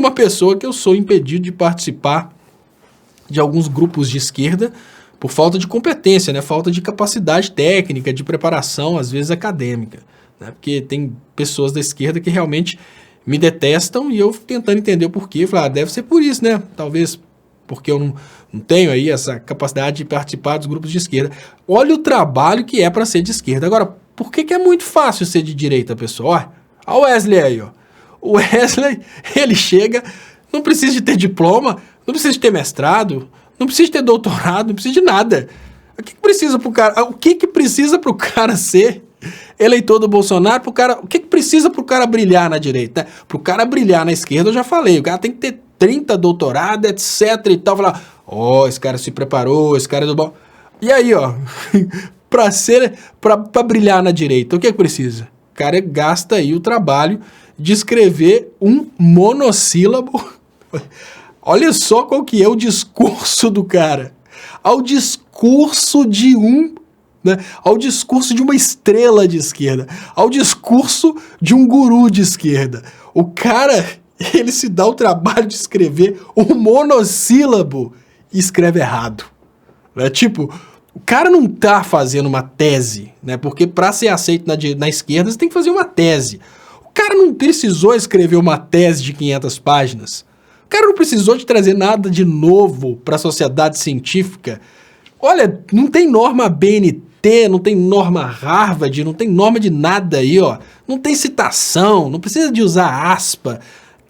uma pessoa que eu sou impedido de participar de alguns grupos de esquerda por falta de competência, né? Falta de capacidade técnica, de preparação, às vezes acadêmica, né? Porque tem pessoas da esquerda que realmente me detestam e eu tentando entender o porquê. Falar, deve ser por isso, né? Talvez porque eu não tenho aí essa capacidade de participar dos grupos de esquerda. Olha o trabalho que é para ser de esquerda. Agora, por que é muito fácil ser de direita, pessoal? Olha o Wesley aí, ó. O Wesley, ele chega, não precisa de ter diploma, não precisa de ter mestrado, não precisa de ter doutorado, não precisa de nada. O que precisa pro cara? O que precisa pro cara ser eleitor do Bolsonaro? O que precisa pro cara brilhar na direita? Né? Pro cara brilhar na esquerda, eu já falei, o cara tem que ter 30 doutorados, etc e tal. Falar, esse cara se preparou, esse cara é do bom. E aí, ó, pra brilhar na direita, o que precisa? O cara gasta aí o trabalho de escrever um monossílabo. Olha só qual que é o discurso do cara. Ao discurso de ao discurso de uma estrela de esquerda, ao discurso de um guru de esquerda. O cara, ele se dá o trabalho de escrever um monossílabo e escreve errado. Né? Tipo, o cara não tá fazendo uma tese, né? Porque para ser aceito na esquerda, você tem que fazer uma tese. O cara não precisou escrever uma tese de 500 páginas. O cara não precisou de trazer nada de novo para a sociedade científica. Olha, não tem norma BNT, não tem norma Harvard, não tem norma de nada aí, ó. Não tem citação, não precisa de usar aspa.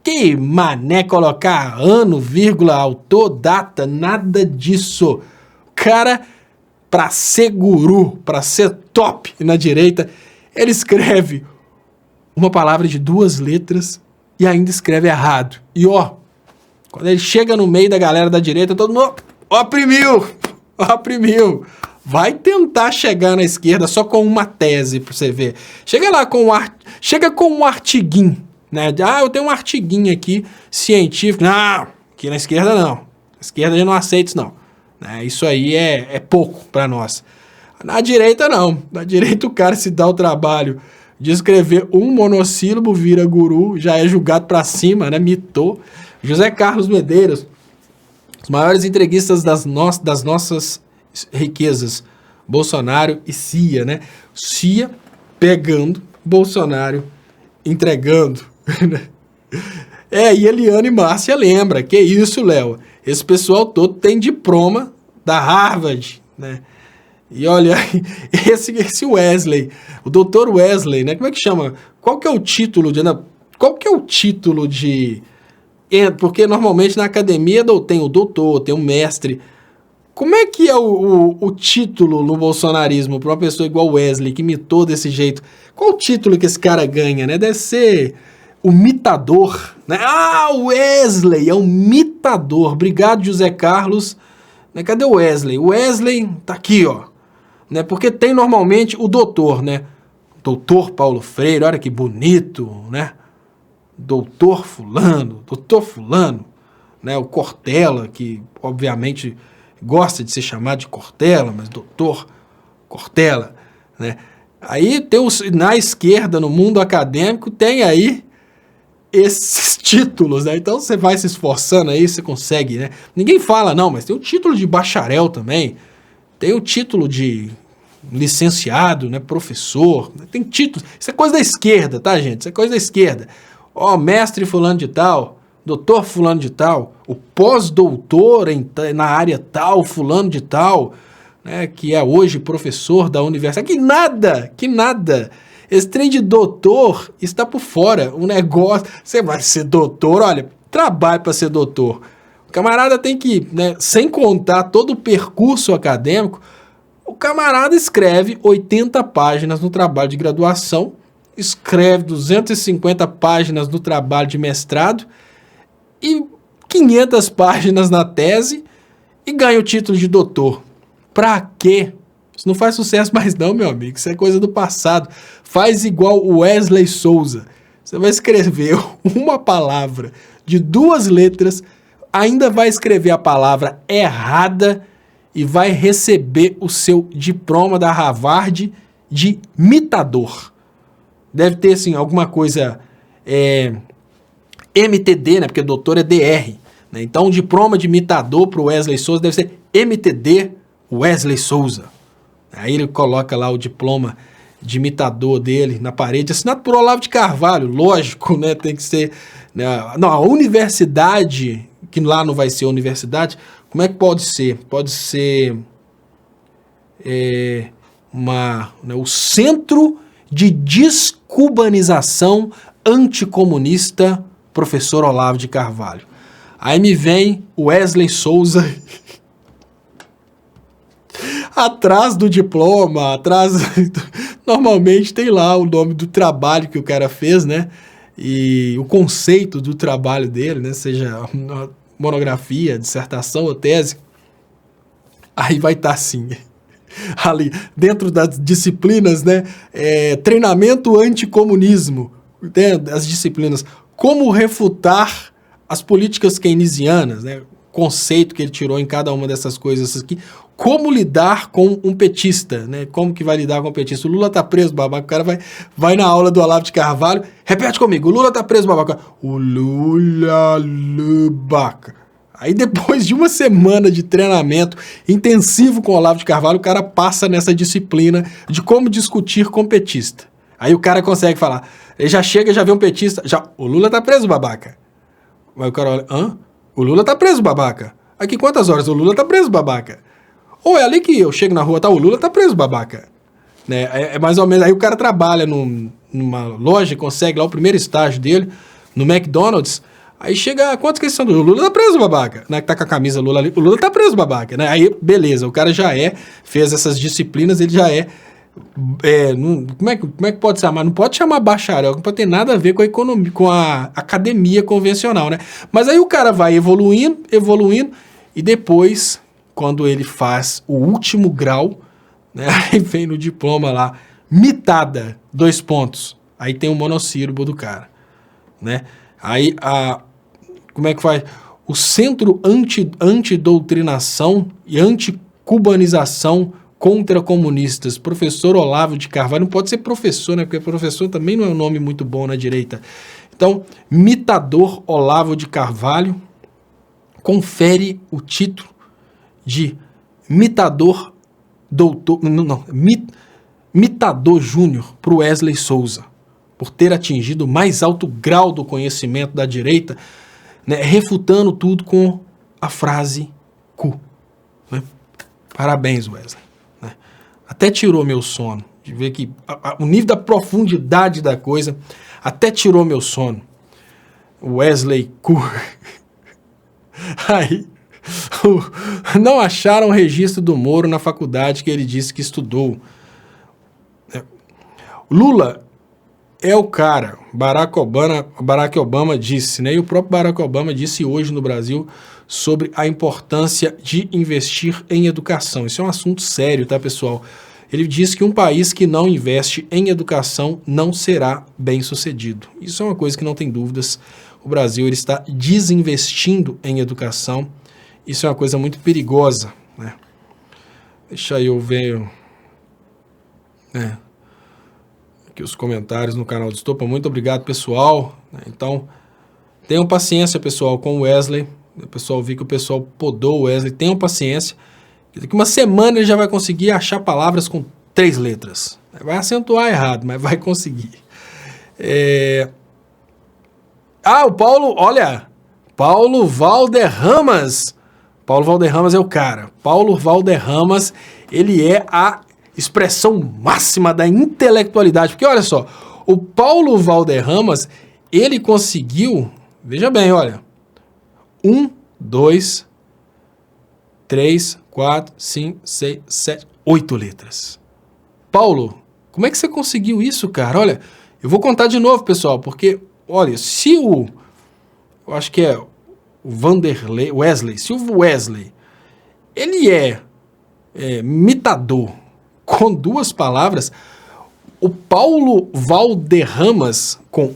Que mané colocar ano, vírgula, autor, data, nada disso. O cara, para ser guru, para ser top na direita, ele escreve uma palavra de 2 letras e ainda escreve errado. E ó, quando ele chega no meio da galera da direita, todo mundo oprimiu. Vai tentar chegar na esquerda só com uma tese pra você ver. Chega com um artiguinho, né? Eu tenho um artiguinho aqui, científico. Não, aqui na esquerda não. Na esquerda eu não aceito isso não. Isso aí é pouco pra nós. Na direita não. Na direita o cara se dá o trabalho de escrever um monossílabo, vira guru, já é julgado pra cima, né? Mitou. José Carlos Medeiros, os maiores entreguistas das nossas riquezas, Bolsonaro e Cia, né? Cia pegando, Bolsonaro entregando. E Eliane e Márcia lembra, que isso, Léo? Esse pessoal todo tem diploma da Harvard, né? E olha, esse Wesley, o doutor Wesley, né? Como é que chama? Qual que é o título de... Porque normalmente na academia tem o doutor, tem o mestre. Como é que é o título no bolsonarismo para uma pessoa igual Wesley, que mitou desse jeito? Qual o título que esse cara ganha, né? Deve ser o mitador, né? O Wesley é um mitador. Obrigado, José Carlos. Né? Cadê o Wesley? O Wesley tá aqui, ó. Né? Porque tem normalmente o doutor, né? Doutor Paulo Freire, olha que bonito, né? Doutor fulano, né? O Cortella, que obviamente gosta de ser chamado de Cortella, mas doutor Cortella, né? Aí tem na esquerda, no mundo acadêmico, tem aí esses títulos, né? Então você vai se esforçando aí, você consegue, né? Ninguém fala, não, mas tem o título de bacharel também, tem o título de licenciado, né? Professor, tem títulos. Isso é coisa da esquerda, tá, gente? Isso é coisa da esquerda. ó, mestre fulano de tal, doutor fulano de tal, o pós-doutor na área tal, fulano de tal, né, que é hoje professor da universidade. Que nada. Esse trem de doutor está por fora. O negócio, você vai ser doutor, olha, trabalhe para ser doutor. O camarada tem que, né, sem contar todo o percurso acadêmico, o camarada escreve 80 páginas no trabalho de graduação, escreve 250 páginas no trabalho de mestrado e 500 páginas na tese e ganha o título de doutor. Pra quê? Isso não faz sucesso mais não, meu amigo. Isso é coisa do passado. Faz igual o Wesley Souza. Você vai escrever uma palavra de 2 letras, ainda vai escrever a palavra errada e vai receber o seu diploma da Harvard de mitador. Deve ter, assim, alguma coisa MTD, né? Porque doutor é DR. Né? Então, o diploma de mitador para o Wesley Souza deve ser MTD Wesley Souza. Aí ele coloca lá o diploma de imitador dele na parede, assinado por Olavo de Carvalho, lógico, né? Tem que ser... Né? Não, a universidade, que lá não vai ser universidade, como é que pode ser? Pode ser o Centro de Descubanização Anticomunista Professor Olavo de Carvalho. Aí me vem o Wesley Souza... atrás do diploma, normalmente tem lá o nome do trabalho que o cara fez, né? E o conceito do trabalho dele, né? Seja uma monografia, dissertação ou tese. Aí vai estar assim, ali, dentro das disciplinas, né? Treinamento anticomunismo, né? As disciplinas, como refutar as políticas keynesianas, né? Conceito que ele tirou em cada uma dessas coisas aqui. Como lidar com um petista, né? Como que vai lidar com um petista? O Lula tá preso, babaca. O cara vai na aula do Olavo de Carvalho. Repete comigo. O Lula tá preso, babaca. O Lula, babaca. Aí depois de uma semana de treinamento intensivo com o Olavo de Carvalho, o cara passa nessa disciplina de como discutir com petista. Aí o cara consegue falar. Ele já chega, já vê um petista. O Lula tá preso, babaca. Aí o cara olha. Hã? O Lula tá preso, babaca. Aqui quantas horas? O Lula tá preso, babaca. Ou é ali que eu chego na rua, tá, o Lula tá preso, babaca. Né? É mais ou menos, aí o cara trabalha numa loja, consegue lá o primeiro estágio dele, no McDonald's, aí chega, quantos que eles são? O Lula tá preso, babaca. Né? Que tá com a camisa Lula ali, o Lula tá preso, babaca. Né? Aí, beleza, o cara já fez essas disciplinas, ele já como é que pode chamar? Não pode chamar bacharel, não pode ter nada a ver com a economia, com a academia convencional, né? Mas aí o cara vai evoluindo, e depois... quando ele faz o último grau, né, aí vem no diploma lá, mitada, 2 pontos. Aí tem o monossílabo do cara, né? Aí, como é que faz? O Centro Antidoutrinação e Anticubanização contra Comunistas, professor Olavo de Carvalho. Não pode ser professor, né? Porque professor também não é um nome muito bom na direita. Então, mitador Olavo de Carvalho confere o título de mitador mitador júnior para o Wesley Souza, por ter atingido o mais alto grau do conhecimento da direita, né, refutando tudo com a frase cu. Né? Parabéns, Wesley. Né? Até tirou meu sono, de ver que o nível da profundidade da coisa, até tirou meu sono. Wesley cu. Aí... não acharam o registro do Moro na faculdade que ele disse que estudou. Lula é o cara, Barack Obama disse, né? E o próprio Barack Obama disse hoje no Brasil sobre a importância de investir em educação. Isso é um assunto sério, tá, pessoal? Ele disse que um país que não investe em educação não será bem sucedido. Isso é uma coisa que não tem dúvidas. O Brasil ele está desinvestindo em educação. Isso é uma coisa muito perigosa, né? Deixa eu ver aqui os comentários no canal do Estopa. Muito obrigado, pessoal. Então, tenham paciência, pessoal, com o Wesley. O pessoal viu que o pessoal podou o Wesley. Tenham paciência. Daqui uma semana ele já vai conseguir achar palavras com 3 letras. Vai acentuar errado, mas vai conseguir. Ah, o Paulo, olha, Paulo Valderramas. Paulo Valderramas é o cara. Paulo Valderramas, ele é a expressão máxima da intelectualidade. Porque olha só, o Paulo Valderramas, ele conseguiu, veja bem, olha, 1, 2, 3, 4, 5, 6, 7, 8 letras. Paulo, como é que você conseguiu isso, cara? Olha, eu vou contar de novo, pessoal, porque, olha, se eu acho que é o Wesley, se o Wesley, ele é mitador com 2 palavras, o Paulo Valderramas, com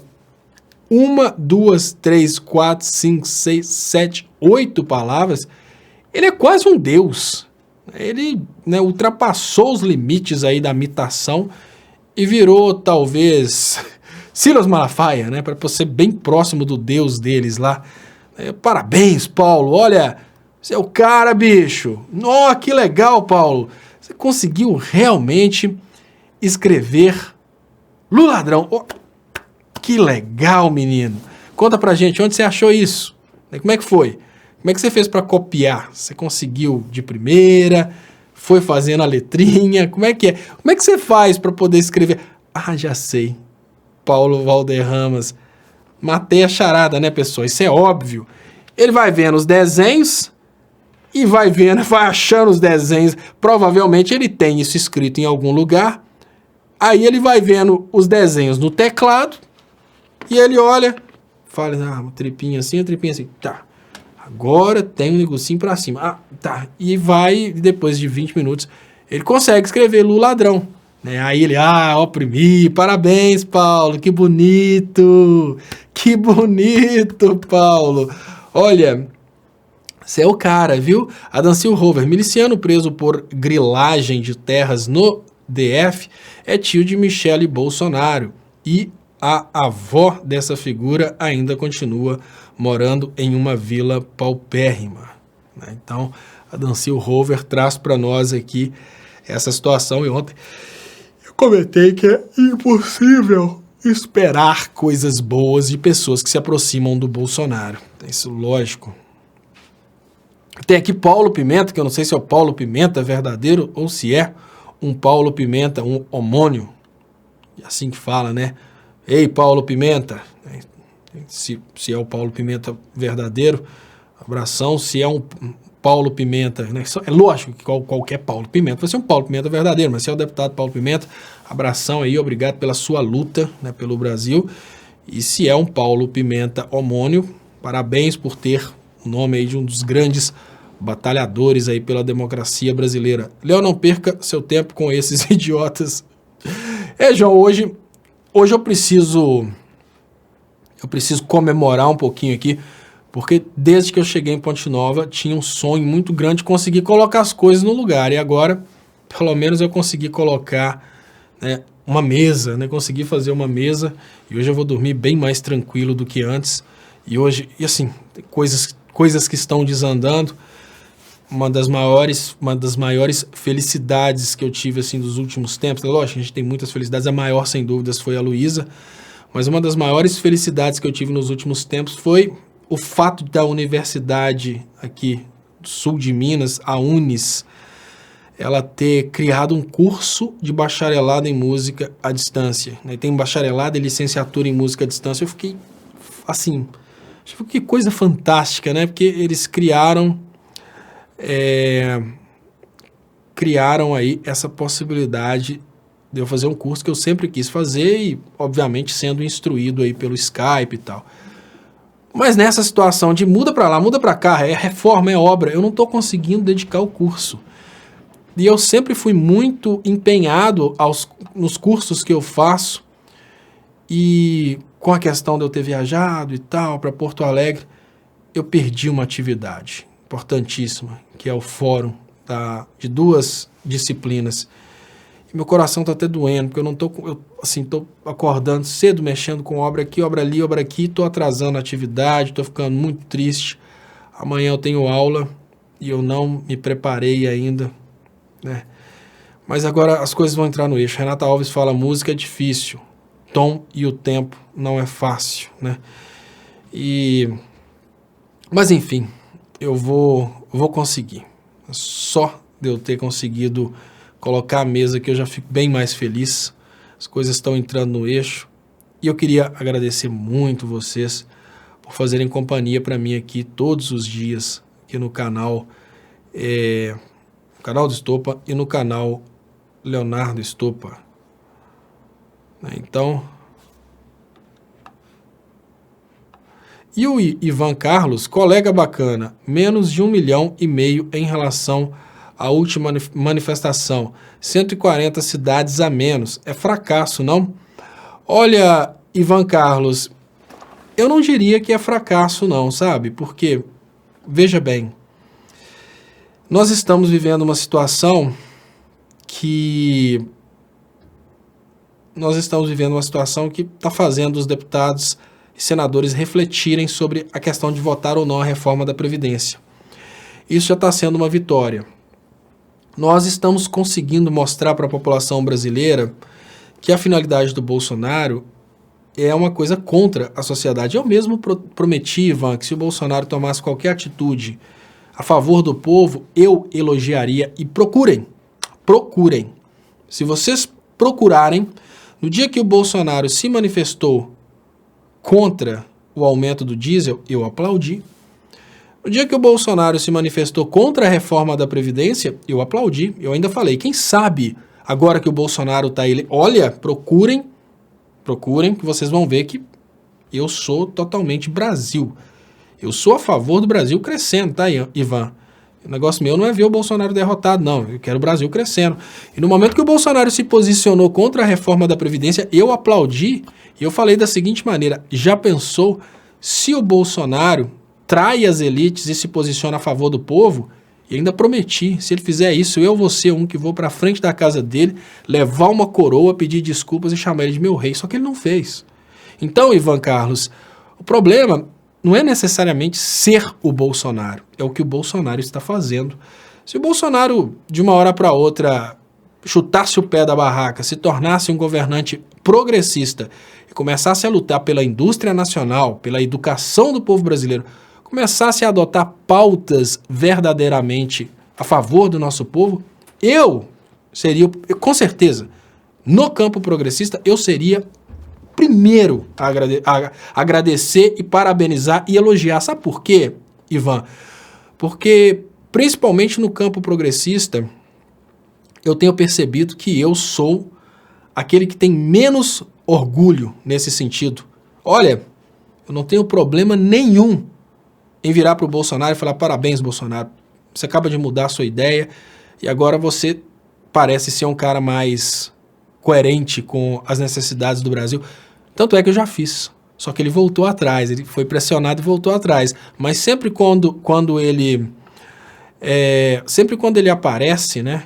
1, 2, 3, 4, 5, 6, 7, 8 palavras, ele é quase um deus. Ele, né, ultrapassou os limites aí da mitação e virou, talvez, Silas Malafaia, né, para ser bem próximo do deus deles lá. Parabéns, Paulo. Olha, você é o cara, bicho. Oh, que legal, Paulo. Você conseguiu realmente escrever Luladrão. Oh, que legal, menino. Conta pra gente, onde você achou isso? Como é que foi? Como é que você fez para copiar? Você conseguiu de primeira? Foi fazendo a letrinha? Como é que é? Como é que você faz para poder escrever? Ah, já sei. Paulo Valderramas. Matei a charada, né, pessoal? Isso é óbvio. Ele vai vendo os desenhos e vai vendo, vai achando os desenhos. Provavelmente ele tem isso escrito em algum lugar. Aí ele vai vendo os desenhos no teclado e ele olha, fala, uma tripinha assim, tá. Agora tem um negocinho pra cima. Ah, tá. E vai, depois de 20 minutos, ele consegue escrever Luladrão. Né? Aí ele, oprimi, parabéns, Paulo, que bonito. Que bonito, Paulo. Olha, você é o cara, viu? Adancil Rover, miliciano preso por grilagem de terras no DF, é tio de Michele Bolsonaro. E a avó dessa figura ainda continua morando em uma vila paupérrima. Né? Então, Adancil Rover traz para nós aqui essa situação. E ontem eu comentei que é impossível esperar coisas boas de pessoas que se aproximam do Bolsonaro. Isso, lógico. Tem aqui Paulo Pimenta, que eu não sei se é o Paulo Pimenta verdadeiro ou se é um Paulo Pimenta, um homônio. É assim que fala, né? Ei, Paulo Pimenta. Se é o Paulo Pimenta verdadeiro, abração. Se é um Paulo Pimenta, né? É lógico que qualquer Paulo Pimenta vai ser um Paulo Pimenta verdadeiro, mas se é o deputado Paulo Pimenta, abração aí, obrigado pela sua luta, né, pelo Brasil. E se é um Paulo Pimenta homônio, parabéns por ter o nome aí de um dos grandes batalhadores aí pela democracia brasileira. Léo, não perca seu tempo com esses idiotas. João, hoje eu preciso comemorar um pouquinho aqui, porque desde que eu cheguei em Ponte Nova, tinha um sonho muito grande de conseguir colocar as coisas no lugar, e agora, pelo menos eu consegui colocar, né, uma mesa, né, consegui fazer uma mesa, e hoje eu vou dormir bem mais tranquilo do que antes, e assim, coisas que estão desandando. Uma das maiores felicidades que eu tive, assim, dos últimos tempos, lógico, a gente tem muitas felicidades, a maior, sem dúvidas, foi a Luísa, mas uma das maiores felicidades que eu tive nos últimos tempos foi o fato da universidade aqui do sul de Minas, a Unis, ela ter criado um curso de bacharelado em música à distância. Né? Tem bacharelado e licenciatura em música à distância. Eu fiquei, assim, que coisa fantástica, né? Porque eles criaram aí essa possibilidade de eu fazer um curso que eu sempre quis fazer e, obviamente, sendo instruído aí pelo Skype e tal. Mas nessa situação de muda para lá, muda para cá, é reforma, é obra, eu não estou conseguindo dedicar o curso. E eu sempre fui muito empenhado nos cursos que eu faço e com a questão de eu ter viajado e tal para Porto Alegre, eu perdi uma atividade importantíssima, que é o fórum de 2 disciplinas. E meu coração está até doendo, porque eu não estou acordando cedo, mexendo com obra aqui, obra aqui, estou atrasando a atividade, estou ficando muito triste. Amanhã eu tenho aula e eu não me preparei ainda, né? Mas agora as coisas vão entrar no eixo. Renata Alves fala, música é difícil, tom e o tempo não é fácil, né? Mas enfim, eu vou conseguir. Só de eu ter conseguido colocar a mesa que eu já fico bem mais feliz. As coisas estão entrando no eixo. E eu queria agradecer muito vocês por fazerem companhia para mim aqui todos os dias, aqui no canal do Estopa e no canal Leonardo Estopa. Então, e o Ivan Carlos, colega bacana, menos de 1,5 milhão em relação à última manifestação, 140 cidades a menos, é fracasso, não? Olha, Ivan Carlos, eu não diria que é fracasso não, sabe? Porque, veja bem, nós estamos vivendo uma situação que está fazendo os deputados e senadores refletirem sobre a questão de votar ou não a reforma da Previdência. Isso já está sendo uma vitória. Nós estamos conseguindo mostrar para a população brasileira que a finalidade do Bolsonaro é uma coisa contra a sociedade. Eu mesmo prometi, Ivan, que se o Bolsonaro tomasse qualquer atitude a favor do povo, eu elogiaria. E procurem. Se vocês procurarem, no dia que o Bolsonaro se manifestou contra o aumento do diesel, eu aplaudi. No dia que o Bolsonaro se manifestou contra a reforma da Previdência, eu aplaudi. Eu ainda falei, quem sabe, agora que o Bolsonaro está aí, olha, procurem, que vocês vão ver que eu sou totalmente Brasil. Eu sou a favor do Brasil crescendo, tá, Ivan? O negócio meu não é ver o Bolsonaro derrotado, não. Eu quero o Brasil crescendo. E no momento que o Bolsonaro se posicionou contra a reforma da Previdência, eu aplaudi e eu falei da seguinte maneira, já pensou se o Bolsonaro trai as elites e se posiciona a favor do povo? E ainda prometi, se ele fizer isso, eu vou ser um que vou pra frente da casa dele, levar uma coroa, pedir desculpas e chamar ele de meu rei. Só que ele não fez. Então, Ivan Carlos, o problema não é necessariamente ser o Bolsonaro, é o que o Bolsonaro está fazendo. Se o Bolsonaro, de uma hora para outra, chutasse o pé da barraca, se tornasse um governante progressista e começasse a lutar pela indústria nacional, pela educação do povo brasileiro, começasse a adotar pautas verdadeiramente a favor do nosso povo, eu seria, com certeza, no campo progressista, eu seria primeiro a agradecer e parabenizar e elogiar. Sabe por quê, Ivan? Porque, principalmente no campo progressista, eu tenho percebido que eu sou aquele que tem menos orgulho nesse sentido. Olha, eu não tenho problema nenhum em virar para o Bolsonaro e falar, parabéns, Bolsonaro, você acaba de mudar a sua ideia e agora você parece ser um cara mais coerente com as necessidades do Brasil. Tanto é que eu já fiz, só que ele voltou atrás, ele foi pressionado e voltou atrás. Mas sempre quando ele aparece, né,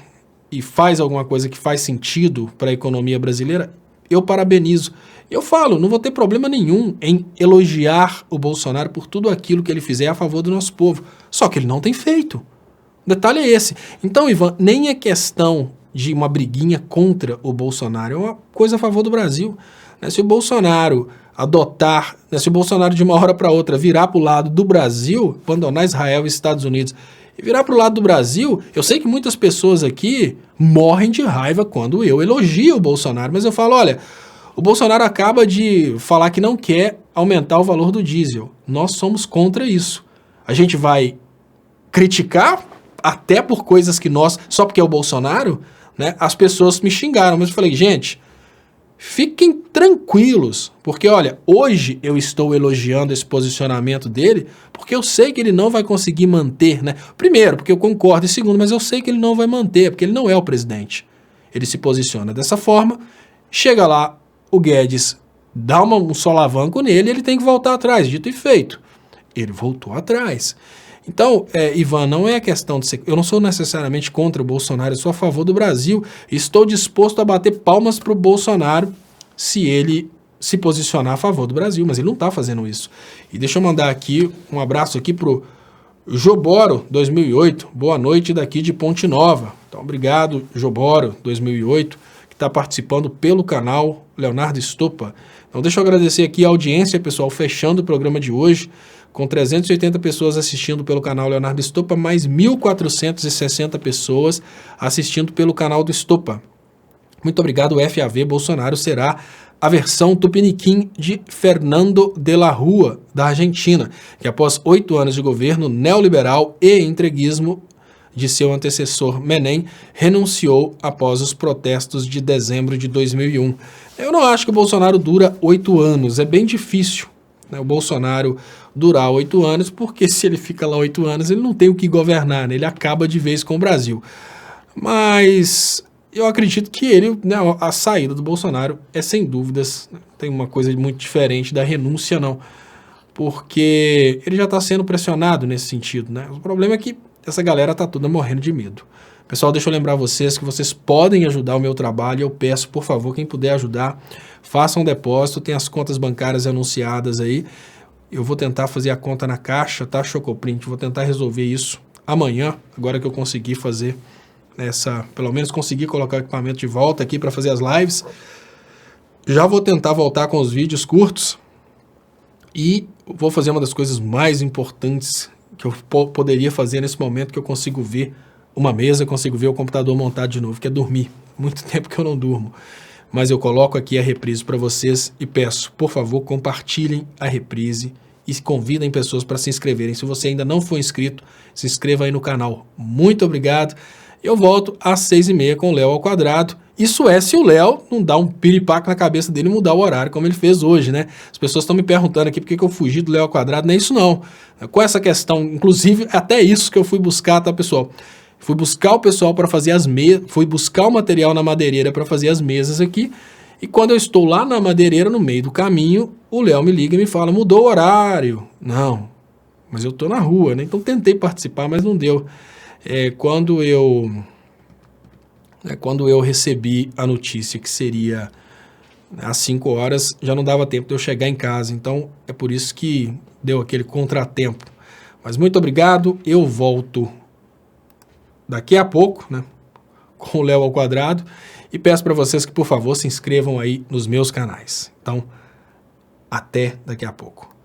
e faz alguma coisa que faz sentido para a economia brasileira, eu parabenizo. Eu falo, não vou ter problema nenhum em elogiar o Bolsonaro por tudo aquilo que ele fizer a favor do nosso povo. Só que ele não tem feito. O detalhe é esse. Então, Ivan, nem é questão de uma briguinha contra o Bolsonaro, é uma coisa a favor do Brasil. Se o Bolsonaro adotar, se o Bolsonaro de uma hora para outra virar para o lado do Brasil, abandonar Israel e Estados Unidos e virar para o lado do Brasil, eu sei que muitas pessoas aqui morrem de raiva quando eu elogio o Bolsonaro, mas eu falo, olha, o Bolsonaro acaba de falar que não quer aumentar o valor do diesel. Nós somos contra isso. A gente vai criticar até por coisas que nós, só porque é o Bolsonaro, né, as pessoas me xingaram, mas eu falei, gente, fiquem tranquilos, porque olha, hoje eu estou elogiando esse posicionamento dele, porque eu sei que ele não vai conseguir manter, né? Primeiro, porque eu concordo, e segundo, mas eu sei que ele não vai manter, porque ele não é o presidente. Ele se posiciona dessa forma, chega lá, o Guedes dá um solavanco nele, ele tem que voltar atrás, dito e feito. Ele voltou atrás. Então, Ivan, não é questão de ser... Eu não sou necessariamente contra o Bolsonaro, eu sou a favor do Brasil. Estou disposto a bater palmas para o Bolsonaro se ele se posicionar a favor do Brasil, mas ele não está fazendo isso. E deixa eu mandar aqui um abraço aqui para o Joboro 2008. Boa noite daqui de Ponte Nova. Então, obrigado, Joboro 2008, que está participando pelo canal Leonardo Estopa. Então deixa eu agradecer aqui a audiência, pessoal, fechando o programa de hoje, com 380 pessoas assistindo pelo canal Leonardo Estopa, mais 1.460 pessoas assistindo pelo canal do Estopa. Muito obrigado, FAV. Bolsonaro será a versão tupiniquim de Fernando de la Rúa, da Argentina, que após 8 anos de governo neoliberal e entreguismo de seu antecessor Menem, renunciou após os protestos de dezembro de 2001. Eu não acho que o Bolsonaro dura 8 anos, é bem difícil, né, o Bolsonaro durar 8 anos, porque se ele fica lá 8 anos, ele não tem o que governar, né, ele acaba de vez com o Brasil. Mas eu acredito que ele, né, a saída do Bolsonaro é sem dúvidas, tem uma coisa muito diferente da renúncia não, porque ele já está sendo pressionado nesse sentido, né? O problema é que essa galera está toda morrendo de medo. Pessoal, deixa eu lembrar vocês que vocês podem ajudar o meu trabalho, eu peço, por favor, quem puder ajudar, faça um depósito, tem as contas bancárias anunciadas aí, eu vou tentar fazer a conta na Caixa, tá, Chocoprint, vou tentar resolver isso amanhã, agora que eu conseguir fazer pelo menos conseguir colocar o equipamento de volta aqui para fazer as lives. Já vou tentar voltar com os vídeos curtos e vou fazer uma das coisas mais importantes que eu poderia fazer nesse momento, que eu consigo ver uma mesa, consigo ver o computador montado de novo, que é dormir. Muito tempo que eu não durmo. Mas eu coloco aqui a reprise para vocês e peço, por favor, compartilhem a reprise e convidem pessoas para se inscreverem. Se você ainda não for inscrito, se inscreva aí no canal. Muito obrigado. Eu volto às 6h30 com o Léo ao quadrado. Isso é se o Léo não dá um piripaque na cabeça dele e mudar o horário, como ele fez hoje, né? As pessoas estão me perguntando aqui por que eu fugi do Léo ao quadrado. Não é isso não. Com essa questão, inclusive, até isso que eu fui buscar, tá, pessoal? Fui buscar o pessoal para fazer as mesas, fui buscar o material na madeireira para fazer as mesas aqui. E quando eu estou lá na madeireira, no meio do caminho, o Léo me liga e me fala, mudou o horário. Não, mas eu tô na rua, né? Então tentei participar, mas não deu. Quando eu recebi a notícia que seria às 5 horas, já não dava tempo de eu chegar em casa. Então é por isso que deu aquele contratempo. Mas muito obrigado, eu volto daqui a pouco, né, com o Léo ao quadrado, e peço para vocês que, por favor, se inscrevam aí nos meus canais. Então, até daqui a pouco.